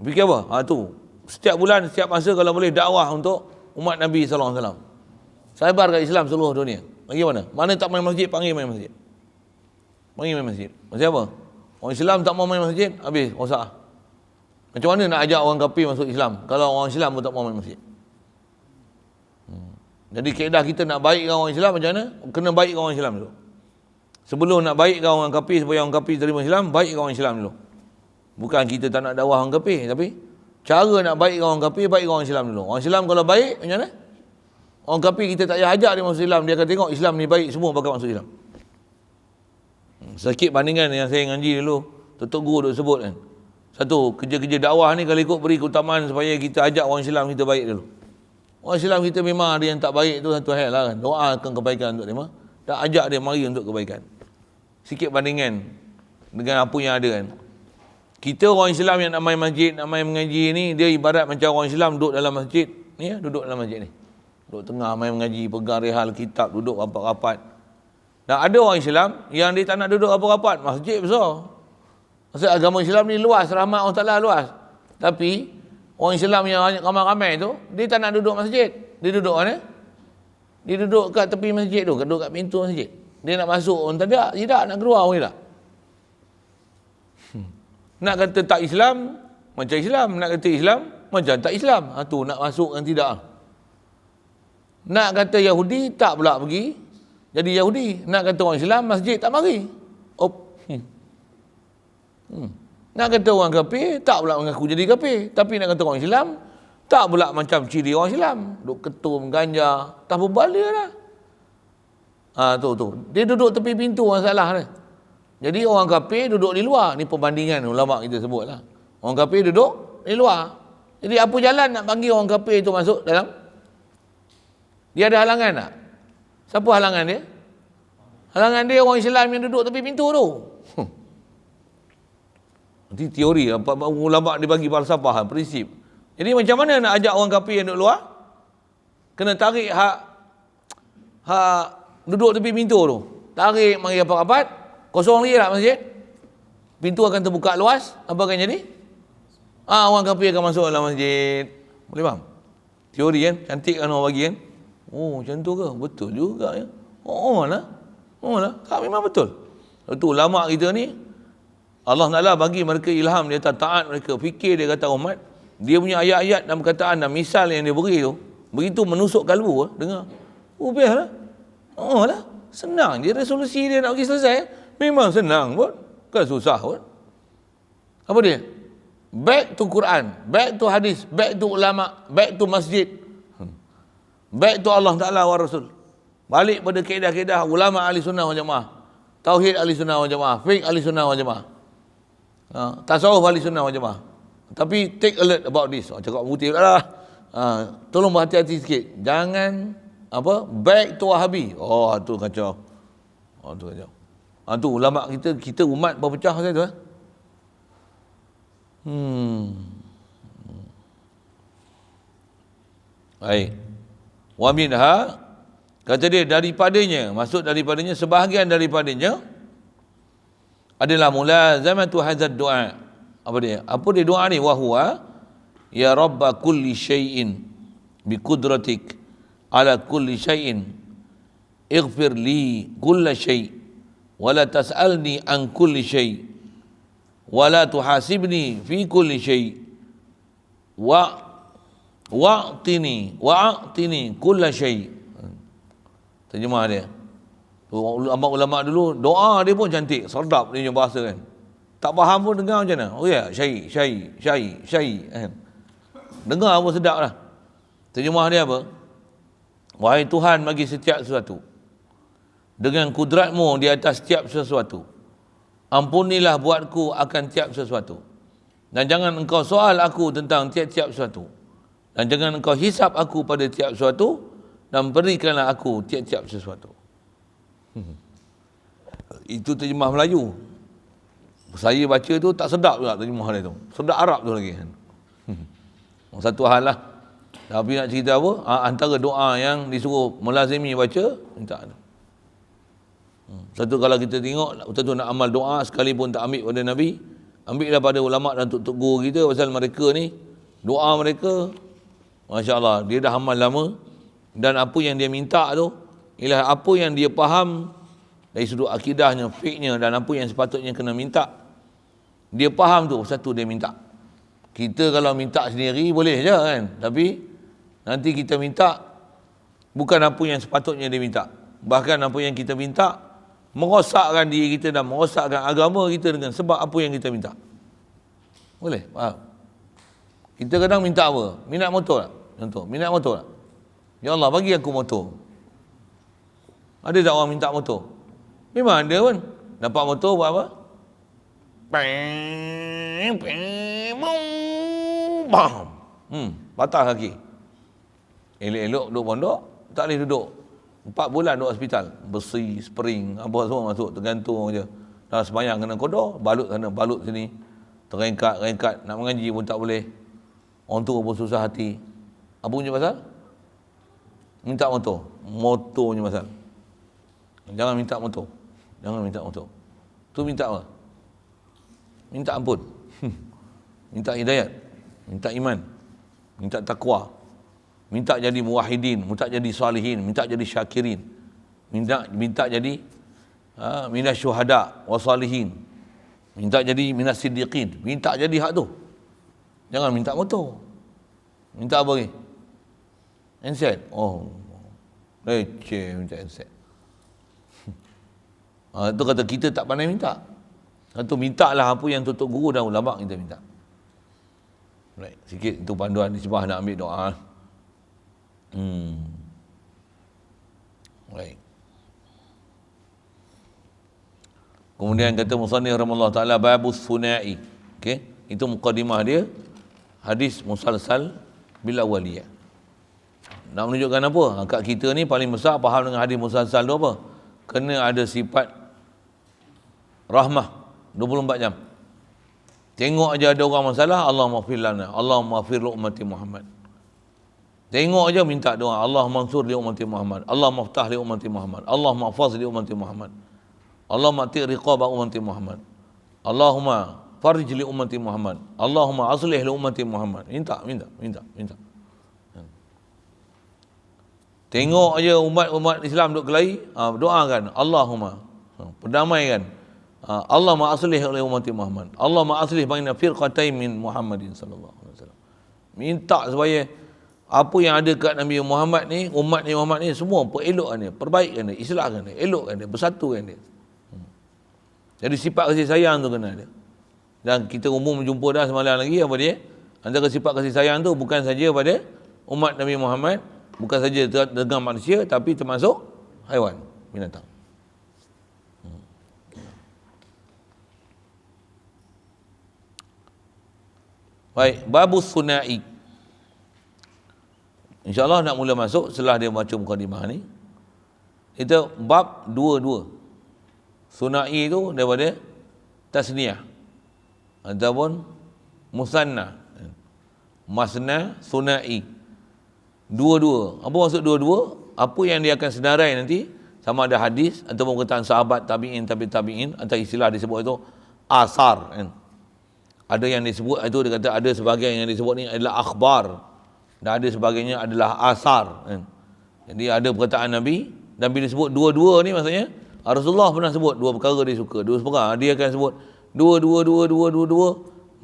Fikir apa? Tu. Setiap bulan, setiap masa kalau boleh dakwah untuk umat Nabi SAW. Sebarkan Islam seluruh dunia. Bagaimana? Mana tak main masjid, panggil main masjid. Panggil main masjid. Maksud apa? Orang Islam tak mau main masjid, habis rosak. Macam mana nak ajak orang kafir masuk Islam kalau orang Islam pun tak mau main masjid? Jadi kaedah kita nak baikkan orang Islam macam mana? Kena baikkan orang Islam dulu. Sebelum nak baikkan orang kafir supaya orang kafir terima Islam, baikkan orang Islam dulu. Bukan kita tak nak dakwah orang kafir, tapi cara nak baikkan orang kafir, baikkan orang Islam dulu. Orang Islam kalau baik, macam mana? Orang kafir kita tak payah ajak dia masuk Islam, dia akan tengok Islam ni baik, semua bakal masuk Islam. Sedikit bandingan yang saya ngaji dulu, Tok Guru duk sebut kan. Satu, kerja-kerja dakwah ni kalau ikut beri keutamaan supaya kita ajak orang Islam kita baik dulu. Orang Islam kita memang ada yang tak baik tu satu hal lah kan. Doakan kebaikan untuk dia. Dan ajak dia mari untuk kebaikan. Sikit bandingan dengan apa yang ada kan. Kita orang Islam yang nak main masjid, nak main mengaji ni, dia ibarat macam orang Islam duduk dalam masjid. Ni ya, duduk dalam masjid ni. Duduk tengah main mengaji, pegang rehal kitab, duduk rapat-rapat. Dan ada orang Islam yang dia tak nak duduk rapat-rapat. Masjid besar. Maksud agama Islam ni luas, rahmat Allah Ta'ala luas. Tapi orang Islam yang ramai-ramai tu, dia tak nak duduk masjid. Dia duduk mana? Dia duduk kat tepi masjid tu, duduk kat pintu masjid. Dia nak masuk orang tidak, nak keluar orang tidak. Nak kata tak Islam, macam Islam. Nak kata Islam, macam tak Islam. Tu nak masuk kan tidak. Nak kata Yahudi, tak pula pergi. Jadi Yahudi. Nak kata orang Islam, masjid tak mari. Nak kata orang kafir, tak pula mengaku jadi kafir. Tapi nak kata orang Islam, tak pula macam ciri orang Islam. Duk ketum, ganja, tak berbala lah. Tu. Dia duduk tepi pintu orang salah ni. Jadi orang kafir duduk di luar. Ni perbandingan ulama kita sebut lah. Orang kafir duduk di luar. Jadi apa jalan nak panggil orang kafir tu masuk dalam? Dia ada halangan tak? Siapa halangan dia? Halangan dia orang Islam yang duduk tepi pintu tu. Nanti teori ulama dia bagi falsafah, prinsip. Jadi macam mana nak ajak orang kafir yang duduk luar? Kena tarik hak duduk tepi pintu tu. Tarik mari rapat-rapat, kosong lagi tak masjid? Pintu akan terbuka luas, apa akan jadi? Orang kafir akan masuk dalam masjid. Boleh faham? Teori kan, cantik kan orang bagi kan. Oh, macam tu ke? Betul juga ya. Oh lah. Tak, memang betul. Itu ulama kita ni, Allah Ta'ala bagi mereka ilham, dia taat mereka, fikir dia kata umat, dia punya ayat-ayat dan perkataan dan misal yang dia beri tu, begitu menusuk kalbu, dengar. Oh, biarlah. Oh lah. Senang je resolusi dia nak pergi selesai. Memang senang pun. Kan susah pun. Apa dia? Back to Quran, back to hadis, back to ulama, back to masjid, back to Allah Ta'ala wa Rasul. Balik pada kaedah-kaedah ulama ahli sunnah wal jamaah, tauhid ahli sunnah wal jamaah, fiqh ahli sunnah wal jamaah, tasawuf ahli sunnah wal jamaah. Tapi take alert about this. Cakap putih lah. Tolong berhati-hati sikit. Jangan back to Wahabi. Oh, tu kacau. Tu ulama kita umat berpecah pasal tu. Baik. Wa minha, kata dia daripadanya, maksud daripadanya, sebahagian daripadanya adalah mulazamatu hadzal doa. Apa dia doa ni? Wa huwa ya rabba kulli syai'in bi qudratik ala kulli syai'in ighfir li kulla syai' wa la tas'alni an kulli syai' wa la tuhasibni fi kulli syai' wa'tini kulla syai'. Terjemah dia. Ulama dulu doa dia pun cantik, sedap dia punya bahasa kan. Tak faham pun dengar macam mana. Oh ya, syai. Dengar pun sedap lah. Terjemah dia apa? Wahai Tuhan bagi setiap sesuatu, dengan kudratmu di atas setiap sesuatu, ampunilah buatku akan tiap sesuatu. Dan jangan engkau soal aku tentang tiap-tiap sesuatu. Dan jangan engkau hisap aku pada tiap sesuatu. Dan berikanlah aku tiap-tiap sesuatu. Itu terjemah Melayu. Saya baca tu tak sedap juga terjemah dia tu. Sedap Arab tu lagi. Satu hal lah. Tapi nak cerita apa? Antara doa yang disuruh melazimi baca, minta tu. Satu kalau kita tengok, betul-betul nak amal doa sekalipun tak ambil pada Nabi, ambil daripada ulama dan tuk-tuk guru kita, pasal mereka ni, doa mereka, Masya Allah, dia dah amal lama, dan apa yang dia minta tu, ialah apa yang dia faham dari sudut akidahnya, fiqhnya, dan apa yang sepatutnya kena minta. Dia faham tu, satu dia minta. Kita kalau minta sendiri boleh je kan, tapi nanti kita minta bukan apa yang sepatutnya dia minta. Bahkan apa yang kita minta merosakkan diri kita dan merosakkan agama kita dengan sebab apa yang kita minta. Boleh? Faham? Kita kadang minta apa? Minat motor tak? Contoh, minat motor tak? Ya Allah, bagi aku motor. Ada tak orang minta motor? Memang ada pun. Dapat motor buat apa? Patah kaki. Elok-elok duduk pondok, tak boleh duduk. 4 bulan duduk hospital. Besi, spring, apa semua masuk, tergantung je. Dah sembahyang kena kodor, balut sana, balut sini. Terengkat, nak mengaji pun tak boleh. Orang tua pun susah hati. Apa punya pasal? Minta motor. Motor punya pasal. Jangan minta motor. Tu minta apa? Minta ampun. Minta hidayat. Minta iman. Minta takwa. Minta jadi muwahhidin, minta jadi salihin, minta jadi syakirin. Minta jadi minas syuhada wa salihin. Minta jadi minas siddiqin. Minta jadi hak tu. Jangan minta motor. Minta apa lagi? Handset. Oh. Leceh minta handset. Itu kata kita tak pandai minta. Itu mintalah apa yang tutup guru dan ulama kita minta. Right. Sikit itu panduan di sebah nak ambil doa. Baik. Kemudian kata musannif rahimahullah taala babus sunai. Okey, itu mukadimah dia. Hadis musalsal bil awaliyah. Nak menunjukkan apa? Kat kita ni paling besar faham dengan hadis musalsal tu apa? Kena ada sifat rahmah 24 jam. Tengok aja ada orang masalah, Allah maghfir lana, Allah maghfir li ummati Muhammad. Tengok aja minta doa, Allah mansur li ummati Muhammad, Allah maftah li ummati Muhammad, Allah mahfaz li ummati Muhammad, Allah mati riqab ummati Muhammad, Allahumma farij li ummati Muhammad, Allahumma aslih li ummati Muhammad. Minta. Tengok aja umat Islam duk kelahi, doakan Allahumma, perdamaikan. Allahumma aslih oleh umat Muhammad. Allahumma aslih baina firqatain min Muhammadin sallallahu alaihi wasallam. Minta supaya apa yang ada kat Nabi Muhammad ni, umat Nabi Muhammad ni semua perelokkan dia, perbaikan dia, islahkan dia, elokkan dia, bersatukan dia. Jadi sifat kasih sayang tu kena ada. Dan kita umum jumpa dah semalam lagi apa dia? Antara sifat kasih sayang tu bukan saja pada umat Nabi Muhammad, bukan saja dengan manusia, tapi termasuk haiwan, binatang. Baik, babus sunai. InsyaAllah nak mula masuk setelah dia baca mukadimah ni. Itu bab 22. Sunai itu daripada tasniyah ataupun musanna. Masna, sunai. Dua-dua. Apa maksud dua-dua? Apa yang dia akan senarai nanti, sama ada hadis ataupun perkataan sahabat, tabi'in, tabi'in, atau istilah disebut itu asar, kan? Ada yang disebut itu, dia kata ada sebahagian yang disebut ni adalah akhbar, dan ada sebagainya adalah asar, kan? Jadi ada perkataan Nabi, dan bila sebut dua-dua ni maksudnya Rasulullah pernah sebut dua perkara dia suka, dua perkara dia akan sebut dua,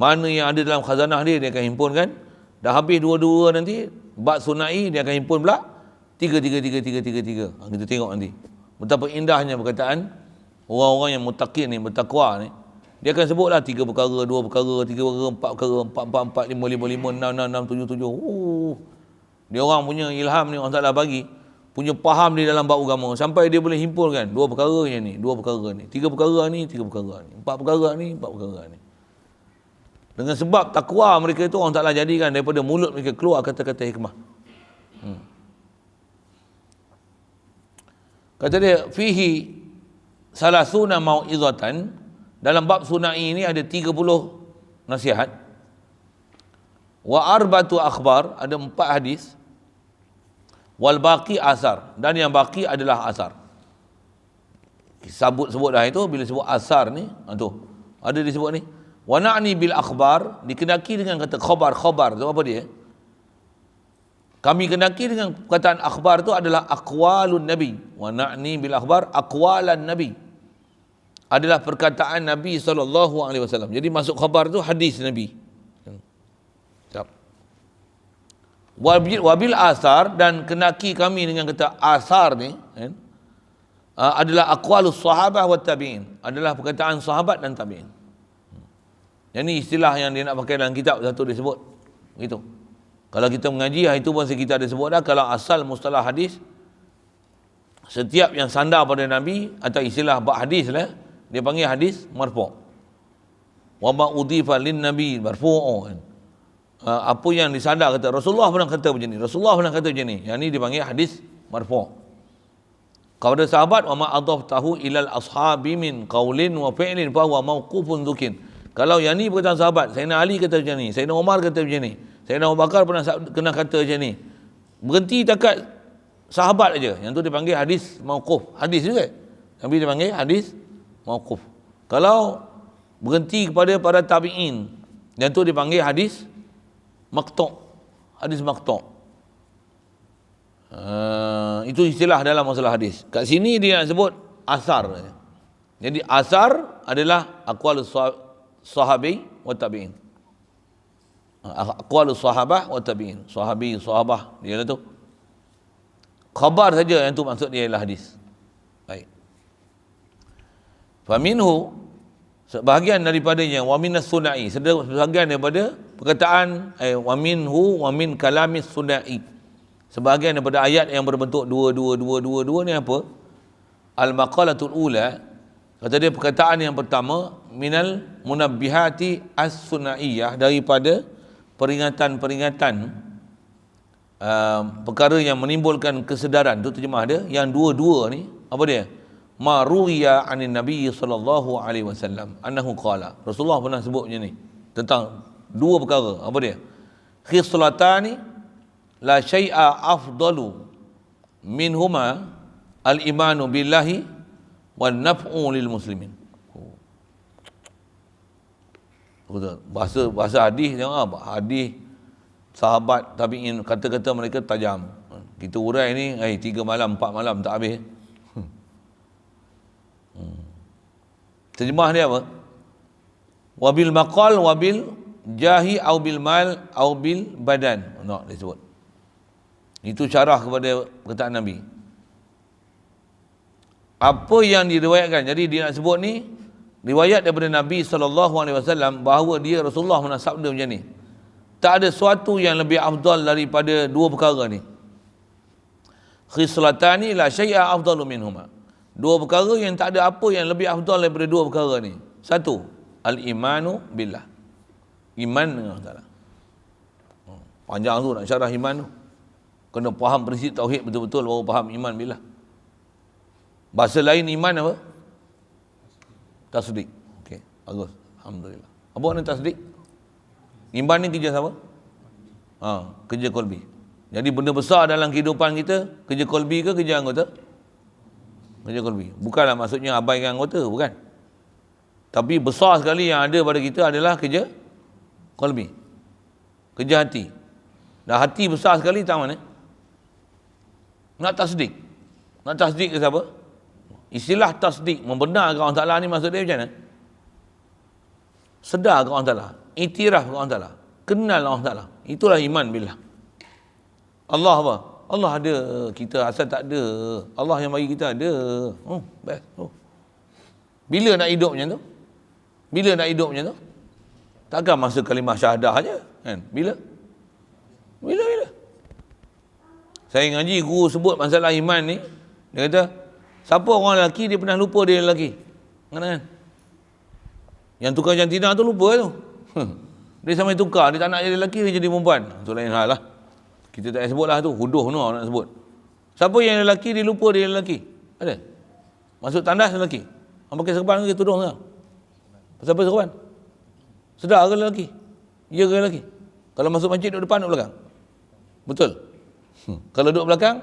mana yang ada dalam khazanah dia akan himpunkan. Dah habis dua-dua nanti bab sunai dia akan himpun pula tiga. Kita tengok nanti betapa indahnya perkataan orang-orang yang muttaqin ni, bertakwa ni. Dia akan sebutlah tiga perkara, dua perkara, tiga perkara, empat perkara, empat, lima, enam, tujuh. Dia orang punya ilham ni, orang Ta'ala bagi, punya faham di dalam bab agama, sampai dia boleh himpunkan dua perkara yang ni, dua perkara ni, tiga perkara ni, empat perkara ni, empat perkara ni. Dengan sebab takwa mereka itu, orang Ta'ala jadikan daripada mulut mereka keluar kata-kata hikmah. Kata dia, fihi salasuna mau'izatan. Dalam bab sunai ini ada 30 nasihat. Wa arbatu akhbar, ada 4 hadis. Wal baqi asar, dan yang baqi adalah asar. Sebut dah itu, bila sebut asar ni, tu ada disebut ni. Wa na'ni bil akhbar, dikenaki dengan kata khabar tu apa dia? Kami kenaki dengan perkataan akhbar tu adalah aqwalun nabi. Wa na'ni bil akhbar aqwalan nabi, adalah perkataan Nabi SAW. Jadi masuk khabar tu hadis Nabi. Wabil asar, dan kenaki kami dengan kata asar ni, kan? Adalah aqwalus sahabah wa tabi'in, adalah perkataan sahabat dan tabi'in. Yang ni istilah yang dia nak pakai dalam kitab satu dia sebut gitu. Kalau kita mengaji, itu pun kita ada sebut dah. Kalau asal mustalah hadis, setiap yang sandar pada Nabi atau istilah bab hadis lah, dia panggil hadis marfu'. Wa ma udhifa lin nabi marfu'un. Apa yang disandar kata Rasulullah pernah kata macam ni, Rasulullah pernah kata macam ni, yang ni dipanggil hadis marfu'. Kepada sahabat, wa ma adhaftahu ilal ashabi min qaulin wa fi'lin fa huwa mauqufun dzukin. Kalau yang ni perkataan sahabat, Sayyidina Ali kata macam ni, Sayyidina Umar kata macam ni, Sayyidina Abu Bakar pernah kata macam ni, berhenti takat sahabat aja, yang tu dipanggil hadis mauquf, hadis juga. Nabi dipanggil hadis mauquf. Kalau berhenti kepada para tabi'in, yang tu dipanggil hadis maqtu', hadis maqtu'. Itu istilah dalam masalah hadis. Kat sini dia nak sebut asar. Jadi asar adalah aqwalus sahabi wa tabi'in. Aqwalus sahabah wa tabi'in. Sahabi, sahabah, dia lah tu. Khabar saja yang tu maksud dia ialah hadis. Baik. Faminhu, sebahagian daripadanya, wa minas sunai, sebahagian daripada perkataan wa minhu wa min kalamis sunai, sebahagian daripada ayat yang berbentuk dua ni apa? Al-maqalatul ula, kata dia perkataan yang pertama, minal munabbihati as-sunaiyah, daripada peringatan-peringatan perkara yang menimbulkan kesedaran, tu terjemah dia. Yang dua-dua ni apa dia? Ma ruwiya anin Nabi sallallahu alaihi wasallam annahu qala, Rasulullah pernah sebut macam ni tentang dua perkara. Apa dia? Khislatani la syai'a afdalu minhuma al-imanu billahi wan naf'u lil muslimin. Bahasa hadis, jangan hadis sahabat tabi'in, kata-kata mereka tajam, Kita urai ni, 3 malam, 4 malam tak habis. Terjemah dia apa? Wabil maqal, wabil jahi, au bil mal, au bil badan. Nak disebut. Itu syarah kepada perkataan Nabi. Apa yang diriwayatkan, jadi dia nak sebut ni riwayat daripada Nabi SAW bahawa dia Rasulullah menasabda macam ni. Tak ada sesuatu yang lebih afdal daripada dua perkara ni. Khislatani la syai'a afdalu minhuma. Dua perkara yang tak ada apa yang lebih afdal daripada dua perkara ni. Satu, al-imanu billah. Iman dengan Allah Ta'ala. Panjang tu nak syarah iman tu. Kena faham prinsip tauhid betul-betul baru faham iman billah. Bahasa lain iman apa? Tasdik. Okey, bagus. Alhamdulillah. Apa makna tasdik? Iman ni kerja siapa? Kerja qalbi. Jadi benda besar dalam kehidupan kita, kerja qalbi ke kerja anggota? Kerja qalbi. Bukanlah maksudnya abaikan anggota, bukan. Tapi besar sekali yang ada pada kita adalah kerja qalbi. Kerja hati. Dan hati besar sekali tak mana? Nak tasdik. Nak tasdik ke siapa? Istilah tasdik, membenarkan Allah Ta'ala ni maksud dia macam mana? Sedar ke Allah Ta'ala, iktiraf ke Allah Ta'ala, kenal Allah Ta'ala. Itulah iman billah. Allah apa? Allah ada, kita asal tak ada. Allah yang bagi kita ada. Best. Bila nak hidup macam tu? Bila nak hidup macam tu? Takkan masa kalimah syahadah aja, kan? Bila? Saya ngaji, guru sebut masalah iman ni, dia kata, siapa orang lelaki, dia pernah lupa dia lelaki. Kan? Yang tukar jantina tu lupa tu. Dia sampai tukar, dia tak nak jadi lelaki, dia jadi perempuan. Itu lain hal lah. Kita tak payah sebut lah tu. Huduh no nak sebut. Siapa yang lelaki, dia lupa dia lelaki? Ada? Masuk tandas lelaki. Orang pakai serban ke tudung tak? Pasal apa serban? Sedar ke lelaki? Ya ke lelaki? Kalau masuk masjid duduk depan, duduk belakang? Betul? Kalau duduk belakang,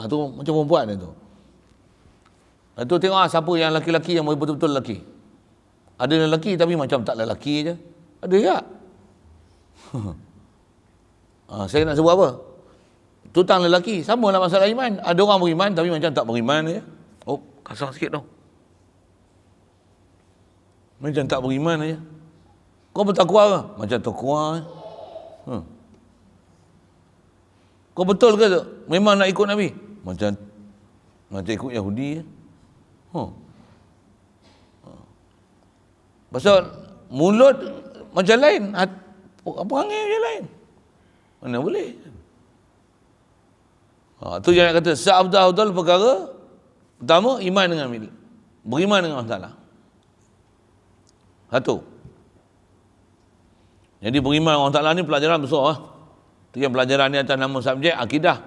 tu macam perempuan tu. Itu tengok siapa yang lelaki-lelaki yang betul-betul lelaki. Ada lelaki tapi macam tak lelaki je. Ada tak? Saya nak sebut apa? Tutang lelaki, sama lah masalah iman. Ada orang beriman tapi macam tak beriman je. Kasar sikit tau. Macam tak beriman je. Kau bertakwa ke? Macam takwa je. Kau betul ke tu? Memang nak ikut Nabi? Macam ikut Yahudi je. Pasal mulut macam lain, perangai macam lain. Mana boleh? Tu yang nak kata seabdal perkara pertama, iman dengan milik, beriman dengan Allah Ta'ala. Satu. Jadi beriman dengan Allah Ta'ala ni pelajaran besar lah. Tu yang pelajaran ni atas nama subjek akidah.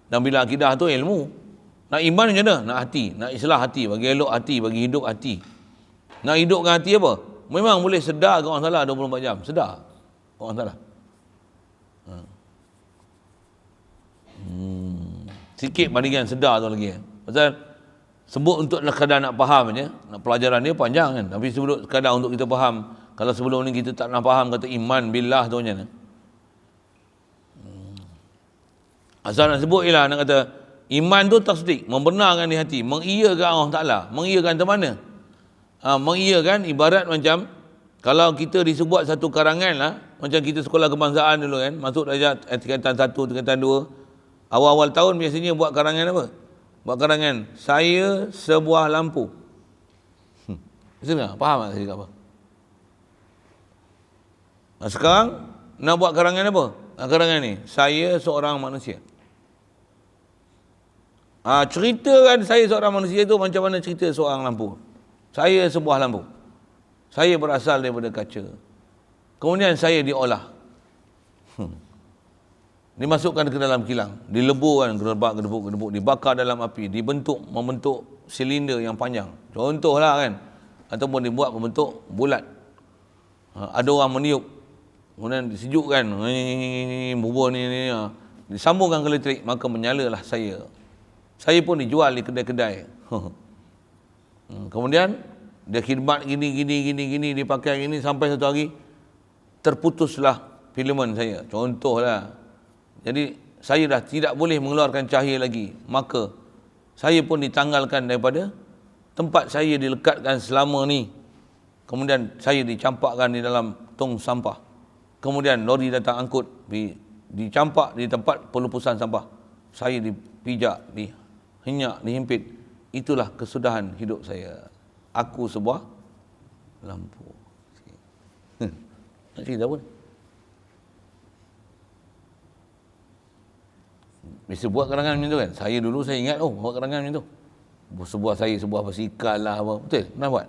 Dan bila akidah tu ilmu. Nak iman macam mana? Nak hati, nak islah hati, bagi elok hati, bagi hidup hati. Nak hidupkan hati apa? Memang boleh sedar ke Allah Ta'ala 24 jam. Sedar ke Allah Ta'ala. Sikit bandingan sedar tu lagi. Pasal sebut untuk sekadar nak faham je, nak pelajaran dia panjang kan. Tapi sebelum sekadar untuk kita faham, kalau sebelum ni kita tak nak faham kata iman billah tu macam mana. Asal nak sebut ialah nak kata iman tu tasdik, membenarkan di hati, mengiyakan Allah Ta'ala. Mengiyakan ke mana? Mengiyakan ibarat macam kalau kita disebut satu karangan lah, macam kita sekolah kebangsaan dulu kan, masuk darjah tingkatan 1, tingkatan 2, awal-awal tahun biasanya buat karangan apa? Buat karangan, saya sebuah lampu. Faham tak saya cakap apa? Sekarang nak buat karangan apa? Karangan ni, saya seorang manusia. Ceritakan saya seorang manusia tu macam mana cerita seorang lampu. Saya sebuah lampu. Saya berasal daripada kaca. Kemudian saya diolah. Dimasukkan ke dalam kilang, dileburkan, gedebuk, dibakar dalam api, membentuk silinder yang panjang. Contohlah kan. Ataupun dibuat membentuk bulat. Ada orang meniup. Kemudian disejukkan. Bubur ni. Disambungkan ke elektrik, maka menyalalah saya. Saya pun dijual di kedai-kedai. Kemudian dia khidmat gini dipakai gini sampai satu hari terputuslah filament saya. Contohlah. Jadi saya dah tidak boleh mengeluarkan cahaya lagi, maka saya pun ditanggalkan daripada tempat saya dilekatkan selama ni. Kemudian saya dicampakkan di dalam tong sampah. Kemudian lori datang angkut, dicampak di tempat pelupusan sampah. Saya dipijak, dihenyak, dihimpit. Itulah kesudahan hidup saya. Aku sebuah lampu. Nak cerita pun. Biasa buat kerangan macam tu kan. Saya dulu saya ingat, buat kerangan macam tu. Sebuah basikal lah apa. Betul? Pernah buat?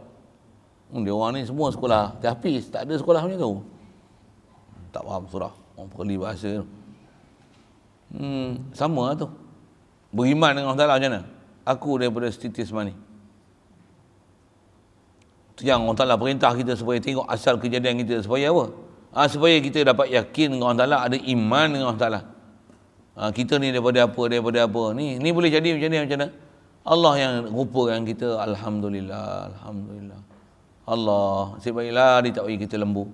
Dia orang ni semua sekolah Hafiz, tak ada sekolah macam tu. Tak faham surah. Orang perli bahasa tu. Sama lah tu. Beriman dengan Allah Ta'ala macam mana? Aku daripada titis mani. Itu yang Allah Ta'ala perintah kita supaya tengok asal kejadian kita. Supaya apa? Supaya kita dapat yakin dengan Allah Ta'ala, ada iman dengan Allah Ta'ala. Kita ni daripada apa. Ni boleh jadi macam ni, macam mana? Allah yang rupakan kita. Alhamdulillah. Allah, nasib baiklah dia tak bagi kita lembu.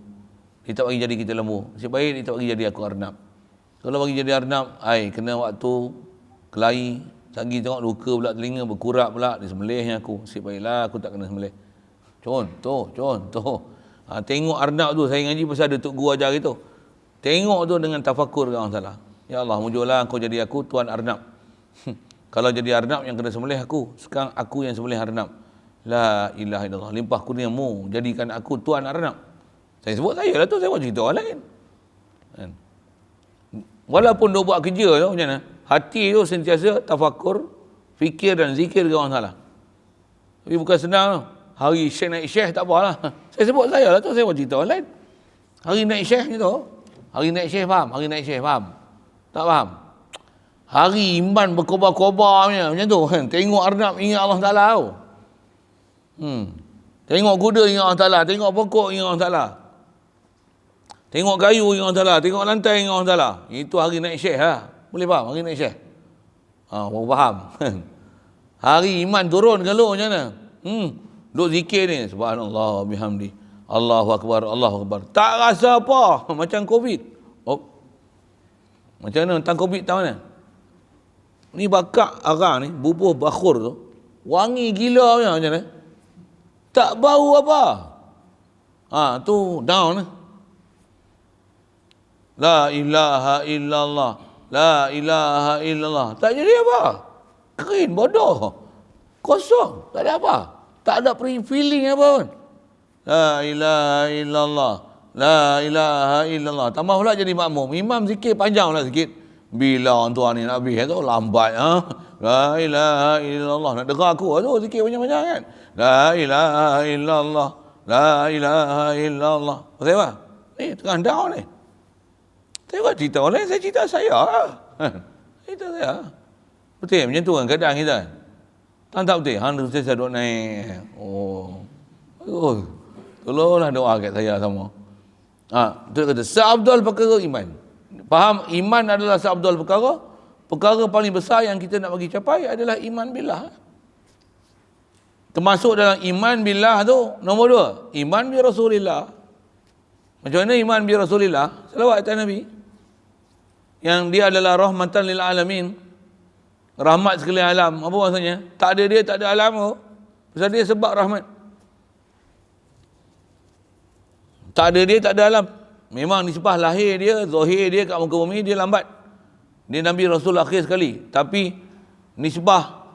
Dia tak bagi jadi kita lembu. Nasib baik dia tak bagi jadi aku arnab. Kalau bagi jadi arnab, kena waktu kelahi, sagi tengok luka pula telinga, berkurap pula, disembelihnya aku. Nasib baiklah aku tak kena sembelih. Contoh. Tengok arnab tu, saya ngaji pasal ada Tok Guru ajar gitu. Tengok tu dengan tafakur dengan Allah Ta'ala. Ya Allah, mujurlah kau jadi aku tuan arnab. Kalau jadi arnab yang kena sembelih aku, sekarang aku yang sembelih arnab. La ilaha illallah, limpah kurniamu jadikan aku tuan arnab. Saya sebut saya lah tu, saya buat cerita orang lain kan? Walaupun dia buat kerja tu macam mana, hati tu sentiasa tafakur, fikir dan zikir ke Allah Ta'ala. Tapi bukan senang tu. Hari syekh naik syekh tak apalah. Saya sebut saya lah tu, saya buat cerita orang lain. Hari naik syekh ni tu, hari naik syekh faham? Hari naik syekh faham? Tak faham? Hari iman berkobar-kobar macam tu kan. Tengok arnab ingat Allah Ta'ala tu. Tengok kuda ingat Allah Ta'ala, tengok pokok ingat Allah Ta'ala, tengok kayu ingat Allah Ta'ala, tengok lantai ingat Allah Ta'ala. Itu hari naik syekh lah. Boleh faham hari naik syekh? Baru faham. Hari iman turun kalau macam mana? Duk zikir ni, subhanallah bihamdi, Allahu Akbar. Tak rasa apa. Macam COVID. Macam mana tentang COVID tahu mana? Ni bakar arang ni, bubuh bakhur tu, wangi gila macam mana? Tak bau apa. Tu down. La ilaha illallah. La ilaha illallah. Tak jadi apa. Kering, bodoh. Kosong. Tak ada apa. Tak ada feeling apa pun. La ilaha illallah. La ilaha illallah. Tambah pula jadi makmum. Imam zikir panjang pula sikit. Bila orang tua ni nak habis tu lambat. La ilaha illallah. Nak dengar aku tu zikir panjang-panjang kan. La ilaha illallah. La ilaha illallah. Pasal apa? Ni tengah down ni. Saya buat cerita orang lain, saya cerita saya. Cerita saya. Betul macam tu kan keadaan kita. Tak betul. Hang saya duk naik. Tolonglah doa kat saya sama. Betul kata seabdul perkara iman. Faham, iman adalah seabdul perkara. Perkara paling besar yang kita nak bagi capai adalah iman billah. Termasuk dalam iman billah tu nombor 2, iman bi Rasulillah. Macam mana iman bi Rasulillah? Selawat atas Nabi. Yang dia adalah rahmatan lil alamin. Rahmat sekalian alam. Apa maksudnya? Tak ada dia, tak ada alam tu. Pasal dia sebab rahmat. Tak ada dia, tak ada alam. Memang nisbah lahir dia, zahir dia kat muka bumi, dia lambat. Dia Nabi Rasul akhir sekali. Tapi nisbah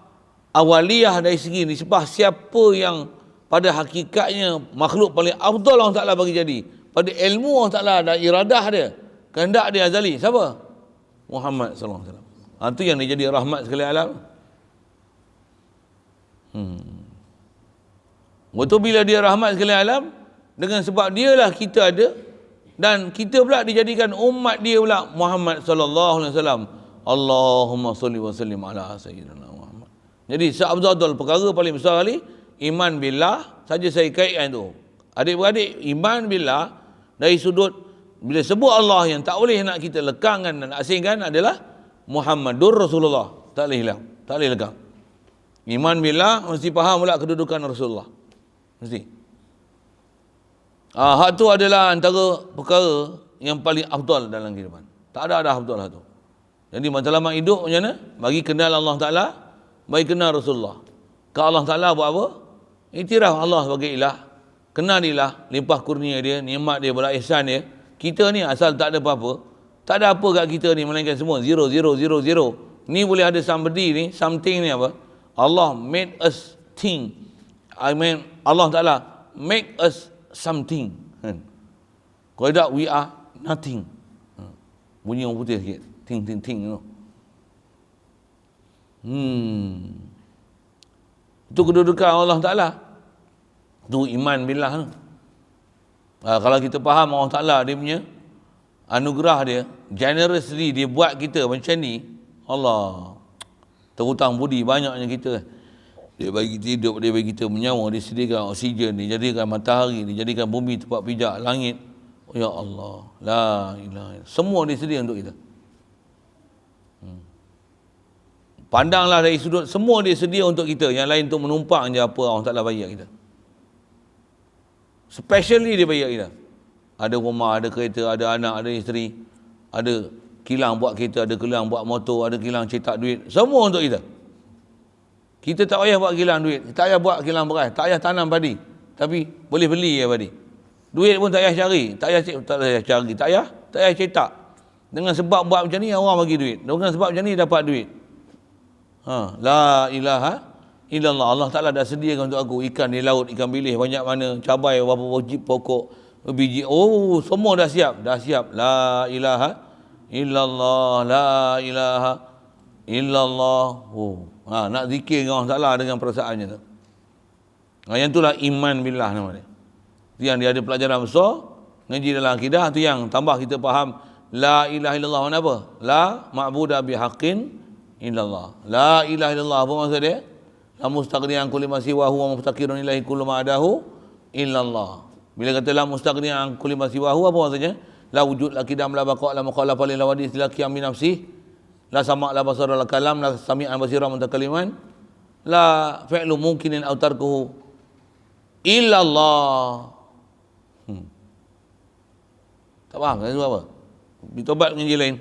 awaliyah dari segi nisbah siapa yang pada hakikatnya makhluk paling afdal Allah Ta'ala bagi jadi. Pada ilmu Allah Ta'ala dan iradah dia, kehendak dia azali. Siapa? Muhammad SAW. Itu yang dia jadi rahmat sekalian alam. Betul bila dia rahmat sekalian alam, dengan sebab dialah kita ada, dan kita pula dijadikan umat dia pula Muhammad sallallahu alaihi wasallam. Allahumma salli wa sallim ala sayyidina Muhammad. Jadi seabdul perkara paling besar kali iman billah, saja saya kaitkan tu. Adik-beradik, iman billah dari sudut bila sebut Allah yang tak boleh nak kita lekangkan dan asingkan adalah Muhammadur Rasulullah. Tak boleh hilang, tak boleh lekang. Iman billah mesti faham pula kedudukan Rasulullah. Mesti. Hak tu adalah antara perkara yang paling afdal dalam kehidupan. Tak ada afdal hak tu. Jadi matlamat hidup macam mana? Bagi kenal Allah Ta'ala, bagi kenal Rasulullah. Kalau Allah Ta'ala buat apa? Iktiraf Allah sebagai ilah, kenal ilah, limpah kurnia dia, nikmat dia, bola ihsan dia. Kita ni asal tak ada apa-apa, tak ada apa kat kita ni, melainkan semua zero, zero, zero, zero. Ni boleh ada somebody ni, something ni apa? Allah made us think. Allah Ta'ala make us something. Kalau tak, we are nothing. Bunyi orang putih sikit. Ting, ting, ting. Itu kedudukan Allah Ta'ala. Itu iman billah tu. Kalau kita faham Allah Ta'ala dia punya anugerah dia, generously dia buat kita macam ni, Allah terhutang budi banyaknya kita. Dia bagi kita hidup, dia bagi kita menyawa, dia sediakan oksigen, dia jadikan matahari, dia jadikan bumi tempat pijak langit. Oh, ya Allah, la ilaha illallah. Semua dia sedia untuk kita. Pandanglah dari sudut, semua dia sedia untuk kita. Yang lain untuk menumpang je apa Allah Ta'ala bagi kita. Especially dia bagi kita. Ada rumah, ada kereta, ada anak, ada isteri, ada kilang buat kereta, ada kilang buat motor, ada kilang cetak duit. Semua untuk kita. Kita tak payah buat kilang duit, tak payah buat kilang beras, tak payah tanam padi. Tapi boleh beli ya padi. Duit pun tak payah cari, tak payah cetak. Dengan sebab buat macam ni orang bagi duit. Dengan sebab macam ni dapat duit. La ilaha illallah. Allah Ta'ala dah sediakan untuk aku ikan di laut, ikan bilis banyak mana, cabai berapa pokok, biji. Oh, semua dah siap, dah siap. La ilaha illallah, la ilaha illallah. Nak zikir dengan Allah Ta'ala dengan perasaannya tu. Yang itulah iman billah nama dia. Itu yang dia ada pelajaran besar ngaji dalam akidah, tu yang tambah kita faham la ilaha illallah mana apa? La ma'budu bihaqqin illallah. La ilaha illallah apa maksud dia? La mustaghniyan kulli ma siwahu wa muftaqirun ilaihi kullu ma adahu illallah. Bila kata la mustaghniyan kulli ma siwahu apa maksudnya? La wujud la qidam la baqa la mukhalafa lil wadis la qiyam min nafsi la sama' la basara la kalam la sami'an basira mutakaliman la fi'lu mungkinin aw tarkuhu illallah. Tak faham kan apa? Ditobat dengan je lain.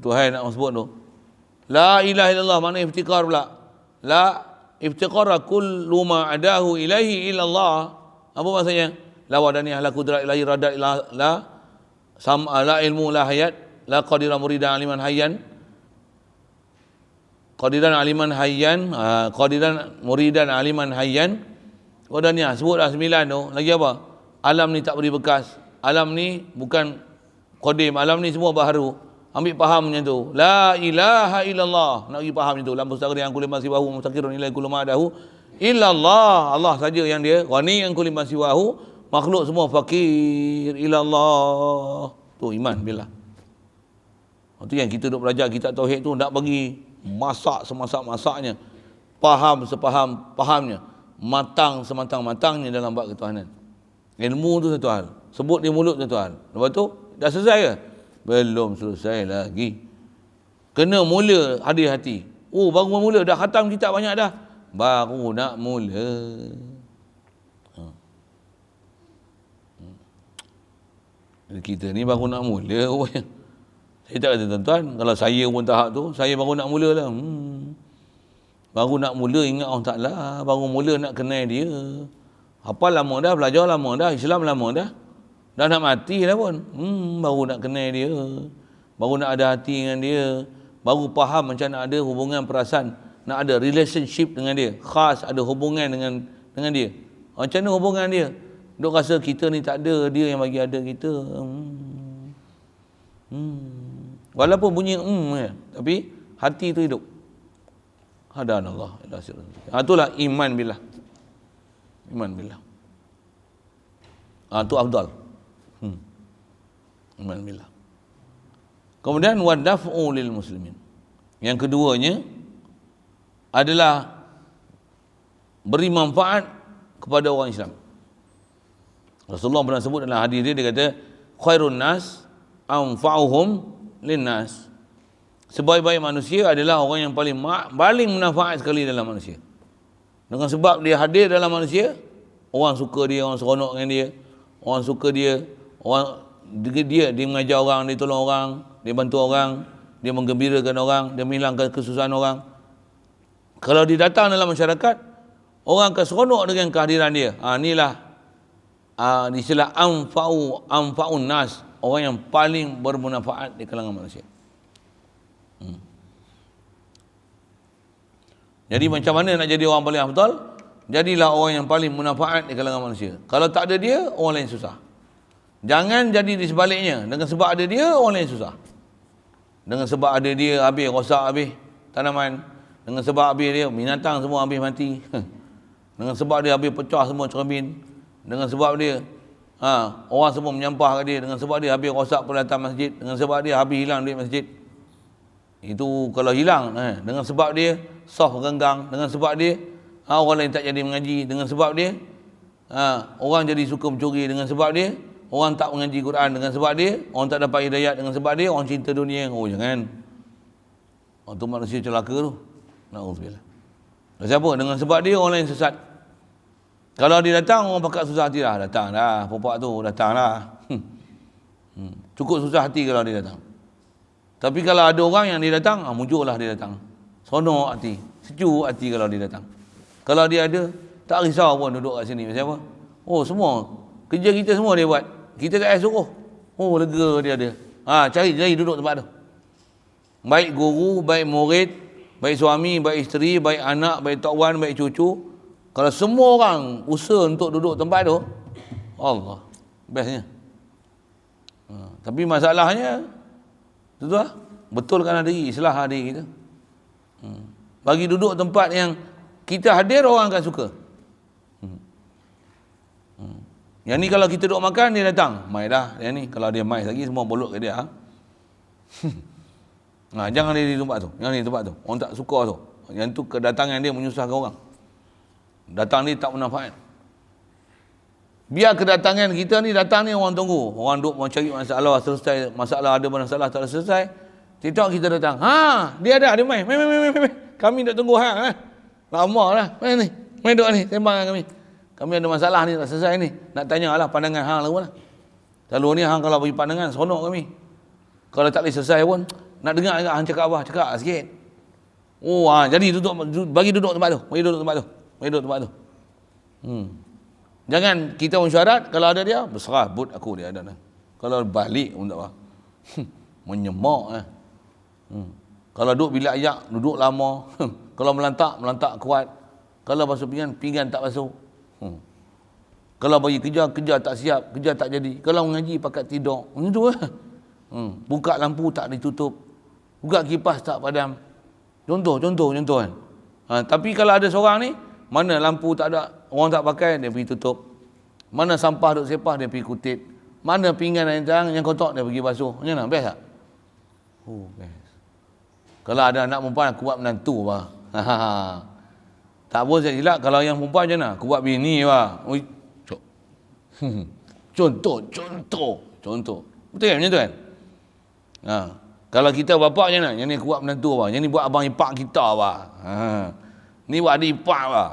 Tuhan nak sebut tu. La ilaha illallah mana iftikar pula. La iftikara kullu ma adahu ilaihi illallah. Apa maksudnya? La wadaniyah la qudrat ilahi radat la sam'a la ilmu la hayat la qadira muridan aliman hayyan. Qadiran aliman hayyan, qadiran muridan aliman hayyan. Wadaniyah sebutlah 9 tu. Lagi apa? Alam ni tak beri bekas. Alam ni bukan qadim, alam ni semua baharu. Ambil faham macam tu. La ilaha illallah. Nak pergi faham macam tu. Lam mustaqir yang kulli ma siwahu mustaqirun ilaihi kullu ma adahu illallah. Allah saja yang dia ghani yang kulli ma siwahu, makhluk semua fakir ilallah. Tu iman billah. Itu yang kita duk belajar kitab tauhid tu, nak bagi masak semasak-masaknya, faham sepaham-pahamnya, matang sematang-matangnya dalam bab ketuhanan. Ilmu tu satu hal, sebut di mulut satu hal. Lepas tu dah selesai ke? Belum selesai lagi. Kena mula hati-hati. Oh, baru mula dah khatam kitab banyak dah. Baru nak mula. Kita ni baru nak mula. Saya tak kata tuan-tuan, kalau saya pun tahap tu, saya baru nak mula lah. Baru nak mula ingat Allah Ta'ala, baru mula nak kenal dia. Apa lama dah, belajar lama dah, Islam lama dah. Dah nak mati dah pun. Baru nak kenal dia. Baru nak ada hati dengan dia. Baru faham macam nak ada hubungan perasaan, nak ada relationship dengan dia. Khas ada hubungan dengan dia. Macam mana hubungan dia? Duk rasa kita ni tak ada, dia yang bagi ada kita. Walaupun bunyi tapi hati tu hidup. Hadanallah ila siratal mustaqim. Itulah iman billah. Iman billah. Itu afdal. Iman billah. Kemudian wadaf'u lil muslimin. Yang keduanya adalah beri manfaat kepada orang Islam. Rasulullah pernah sebut dalam hadis dia kata khairun nas anfa'uhum linnas. Sebaik-baik manusia adalah orang yang paling bermanfaat sekali dalam manusia. Dengan sebab dia hadir dalam manusia, orang suka dia, orang seronok dengan dia, orang suka dia, dia mengajar orang, dia tolong orang, dia bantu orang, dia menggembirakan orang, dia menghilangkan kesusahan orang. Kalau dia datang dalam masyarakat, orang akan seronok dengan kehadiran dia. Inilah istilah anfa'un nas, orang yang paling bermanfaat di kalangan manusia. Jadi macam mana nak jadi orang paling afdal? Jadilah orang yang paling bermanfaat di kalangan manusia. Kalau tak ada dia, orang lain susah. Jangan jadi di sebaliknya. Dengan sebab ada dia, orang lain susah. Dengan sebab ada dia, habis rosak, habis tanaman. Dengan sebab habis dia, binatang semua habis mati. Dengan sebab dia, habis pecah semua cermin. Dengan sebab dia, orang semua menyampah kat dia. Dengan sebab dia, habis rosak peralatan masjid. Dengan sebab dia, habis hilang duit masjid. Itu kalau hilang. Dengan sebab dia, soft renggang. Dengan sebab dia, orang lain tak jadi mengaji. Dengan sebab dia, orang jadi suka mencuri. Dengan sebab dia, orang tak mengaji Quran. Dengan sebab dia, orang tak dapat hidayat. Dengan sebab dia, orang cinta dunia. Oh jangan. Itu manusia celaka tu. Na'udzubillah. Dan siapa? Dengan sebab dia, orang lain sesat. Kalau dia datang, orang pakat susah hati dah. Datang dah, pupak tu datang dah. Cukup susah hati kalau dia datang. Tapi kalau ada orang yang dia datang, muncullah dia datang. Seronok hati, sejuk hati kalau dia datang. Kalau dia ada, tak risau pun duduk kat sini. Macam apa? Oh semua, kerja kita semua dia buat. Kita tak payah suruh. Oh lega dia ada. Cari duduk tempat tu. Baik guru, baik murid, baik suami, baik isteri, baik anak, baik tok wan, baik cucu. Kalau semua orang usaha untuk duduk tempat tu, Allah, bestnya. Tapi masalahnya, itu lah, betulkan diri, islah diri kita. Bagi duduk tempat yang kita hadir, orang akan suka. Yang ni kalau kita duduk makan, dia datang. Mai dah, yang ni. Kalau dia mai lagi, semua bolot ke dia. Jangan dia di tempat tu. Jangan di tempat tu. Orang tak suka tu. Yang tu kedatangan dia menyusahkan orang. Datang ni tak bermanfaat. Biar kedatangan kita ni datang ni orang tunggu. Orang duduk mau cari masalah, selesai. Masalah ada masalah tak selesai. TikTok kita datang. Dia ada, dia mai. Kami nak tunggu lama lah. Mai duduk ni, sembang dengan kami. Kami ada masalah ni tak selesai ni. Nak tanya lah pandangan hang lagu lah. Selalu ni hang kalau bagi pandangan seronok kami. Kalau tak boleh selesai pun nak dengar juga hang cakap apa? Cakap sikit. Jadi bagi duduk tempat tu. Bagi duduk tempat tu. Jangan kita mesyuarat, kalau ada dia, berserah but aku dia ada. Kalau balik pun tak apa. Menyemak. Kalau duduk bilik ayak, duduk lama. Kalau melantak kuat. Kalau basuh pinggan tak basuh. Kalau bagi kerja tak siap, kerja tak jadi. Kalau mengaji pakat tidur. Macam tu lah. Buka lampu tak ditutup. Buka kipas tak padam. Contoh kan. Tapi kalau ada seorang ni, mana lampu tak ada, orang tak pakai, dia pergi tutup. Mana sampah duk sepah, dia pergi kutip. Mana pinggan yang kotor, dia pergi basuh. Macam mana? Best tak? Best. Kalau ada anak perempuan, aku buat menantu bah. Tak boleh saya silap. Kalau yang perempuan macam mana? Aku buat bini bah. Contoh. Betul kan? Macam tu kan? Kalau kita bapak macam mana? Yang ni aku buat menantu bah. Yang ni buat abang ipak kita bah. Ni buat adik ipak bah.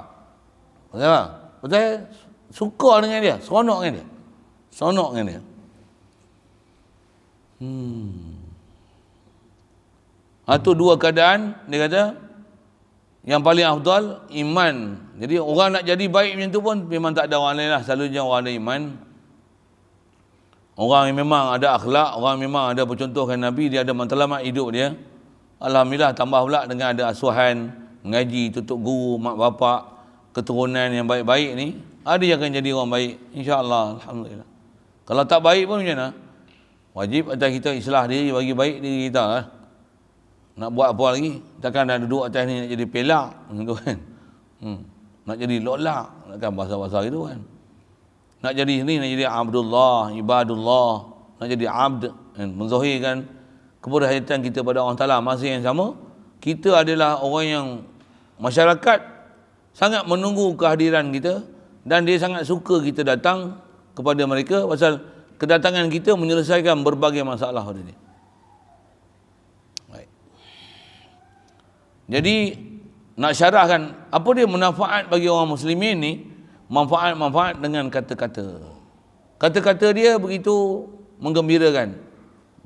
Betul tak? Betul? Suka dengan dia. Seronok dengan dia. Itu dua keadaan. Dia kata, yang paling afdal, iman. Jadi orang nak jadi baik macam tu pun, memang tak ada orang lain lah. Selalunya orang ada iman. Orang yang memang ada akhlak, orang yang memang ada percontohkan Nabi, dia ada matlamat hidup dia. Alhamdulillah, tambah pula dengan ada asuhan, mengaji, tutup guru, mak bapak, keturunan yang baik-baik ni, ada yang akan jadi orang baik, insya-Allah. Alhamdulillah. Kalau tak baik pun macam mana? Wajib atas kita islah diri, bagi baik diri kita lah. Nak buat apa lagi? Takkan dah duduk atas ni nak jadi pelak gitu kan. Nak jadi lolak, takkan bahasa-bahasa itu kan. Nak jadi ni, nak jadi Abdullah, ibadullah, nak jadi abd, kan? Menzahirkan keberhayatan kita pada Allah Ta'ala. Masa yang sama, kita adalah orang yang masyarakat sangat menunggu kehadiran kita, dan dia sangat suka kita datang kepada mereka pasal kedatangan kita menyelesaikan berbagai masalah pada dia. Baik. Jadi nak syarahkan apa dia manfaat bagi orang muslimin ni, manfaat dengan kata-kata. Kata-kata dia begitu menggembirakan.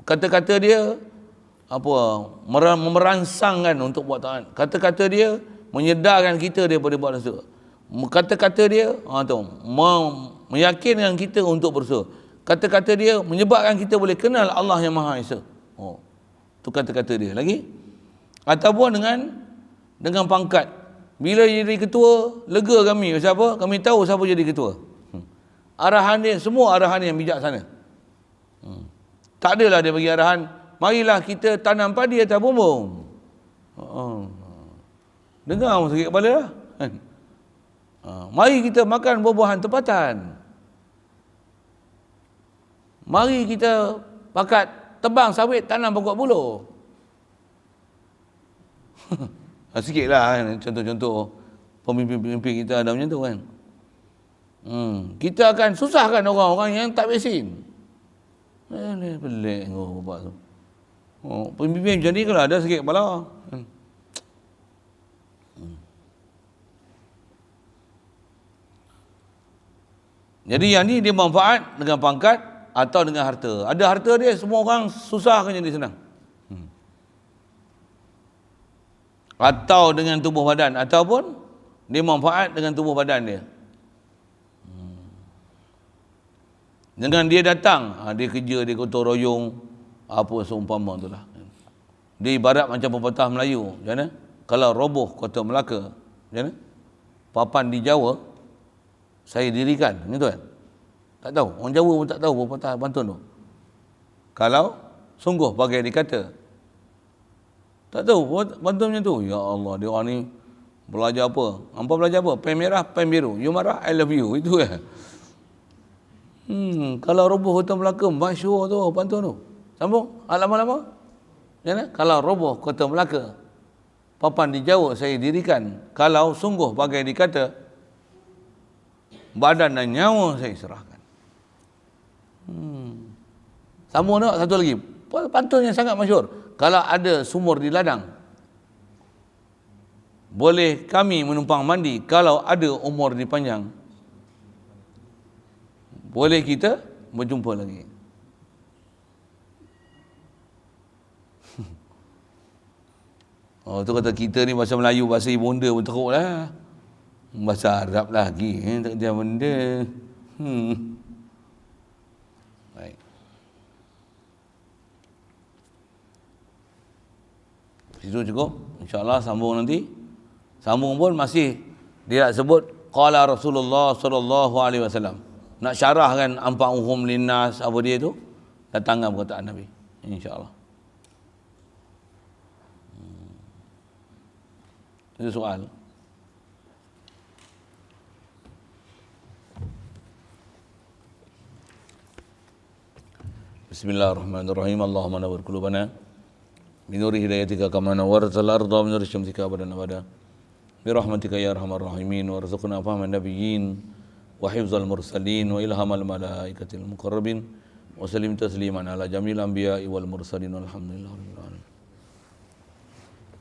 Kata-kata dia merangsangkan untuk buat taat. Kata-kata dia menyedarkan kita daripada buat dosa. Kata-kata dia meyakinkan kita untuk berdosa. Kata-kata dia menyebabkan kita boleh kenal Allah yang Maha Esa. Itu kata-kata dia. Lagi ataupun dengan pangkat. Bila jadi ketua, lega kami. Siapa? Kami tahu siapa jadi ketua. Arahan dia, semua arahan yang bijaksana. Tak adalah dia bagi arahan, marilah kita tanam padi atas bumbung. Dengar sakit kepala lah. Mari kita makan buah-buahan tempatan. Mari kita pakat tebang sawit, tanam pokok buluh. Sikitlah kan, contoh-contoh pemimpin-pemimpin kita ada macam tu kan. Kita akan susahkan orang-orang yang tak vaksin. Pelik bapak tu. Pemimpin macam ni kalau ada sikit kepala. Jadi yang ni dia manfaat dengan pangkat atau dengan harta. Ada harta dia, semua orang susah kan jadi senang. Atau dengan tubuh badan, ataupun dia manfaat dengan tubuh badan dia. Dengan dia datang, dia kerja, dia gotong royong, apa seumpama tu lah. Dia ibarat macam pepatah Melayu. Macam mana? Kalau roboh kota Melaka, macam mana? Papan di Jawa, saya dirikan. Macam tu kan? Tak tahu. Orang Jawa pun tak tahu pepatah pantun tu. Kalau sungguh bagai dikata. Tak tahu pantun macam tu. Ya Allah, dia orang ni belajar apa? Hampa belajar apa? Pen merah, pen biru. You marah, I love you. Itu kan? Kalau roboh kota Melaka, masyhur tu pantun tu. Sambung. Lama-lama. Ya, kalau roboh kota Melaka, papan di Jawa saya dirikan. Kalau sungguh bagai dikata, badan dan nyawa saya serahkan. Sambung tak? Satu lagi. Pantun yang sangat masyhur. Kalau ada sumur di ladang, boleh kami menumpang mandi. Kalau ada umur dipanjang, boleh kita berjumpa lagi. Tu kata kita ni bahasa Melayu, bahasa ibunda pun teruk lah. Bahasa Arab lagi, tak kerja benda. Baik. Itu cukup. InsyaAllah sambung nanti. Sambung pun masih dia nak sebut qala Rasulullah sallallahu alaihi wasallam. Nak syarahkan anfa'uhum linnas, apa dia tu? Datangkan perkataan Nabi. InsyaAllah. Itu soal. Bismillahirrahmanirrahim. Allahumma nawwir qulubana binuri hidayatika kama nawwartal arda binuri syamsika abadan abada. Birahmatika ya arhamar rahimin warzuqna fahman nabiyyin wa hifzal mursalin wa ilhamal malaikatil muqarrabin wa sallim tasliman ala jamil anbiya'i wal mursalin walhamdulillahi rabbil alamin.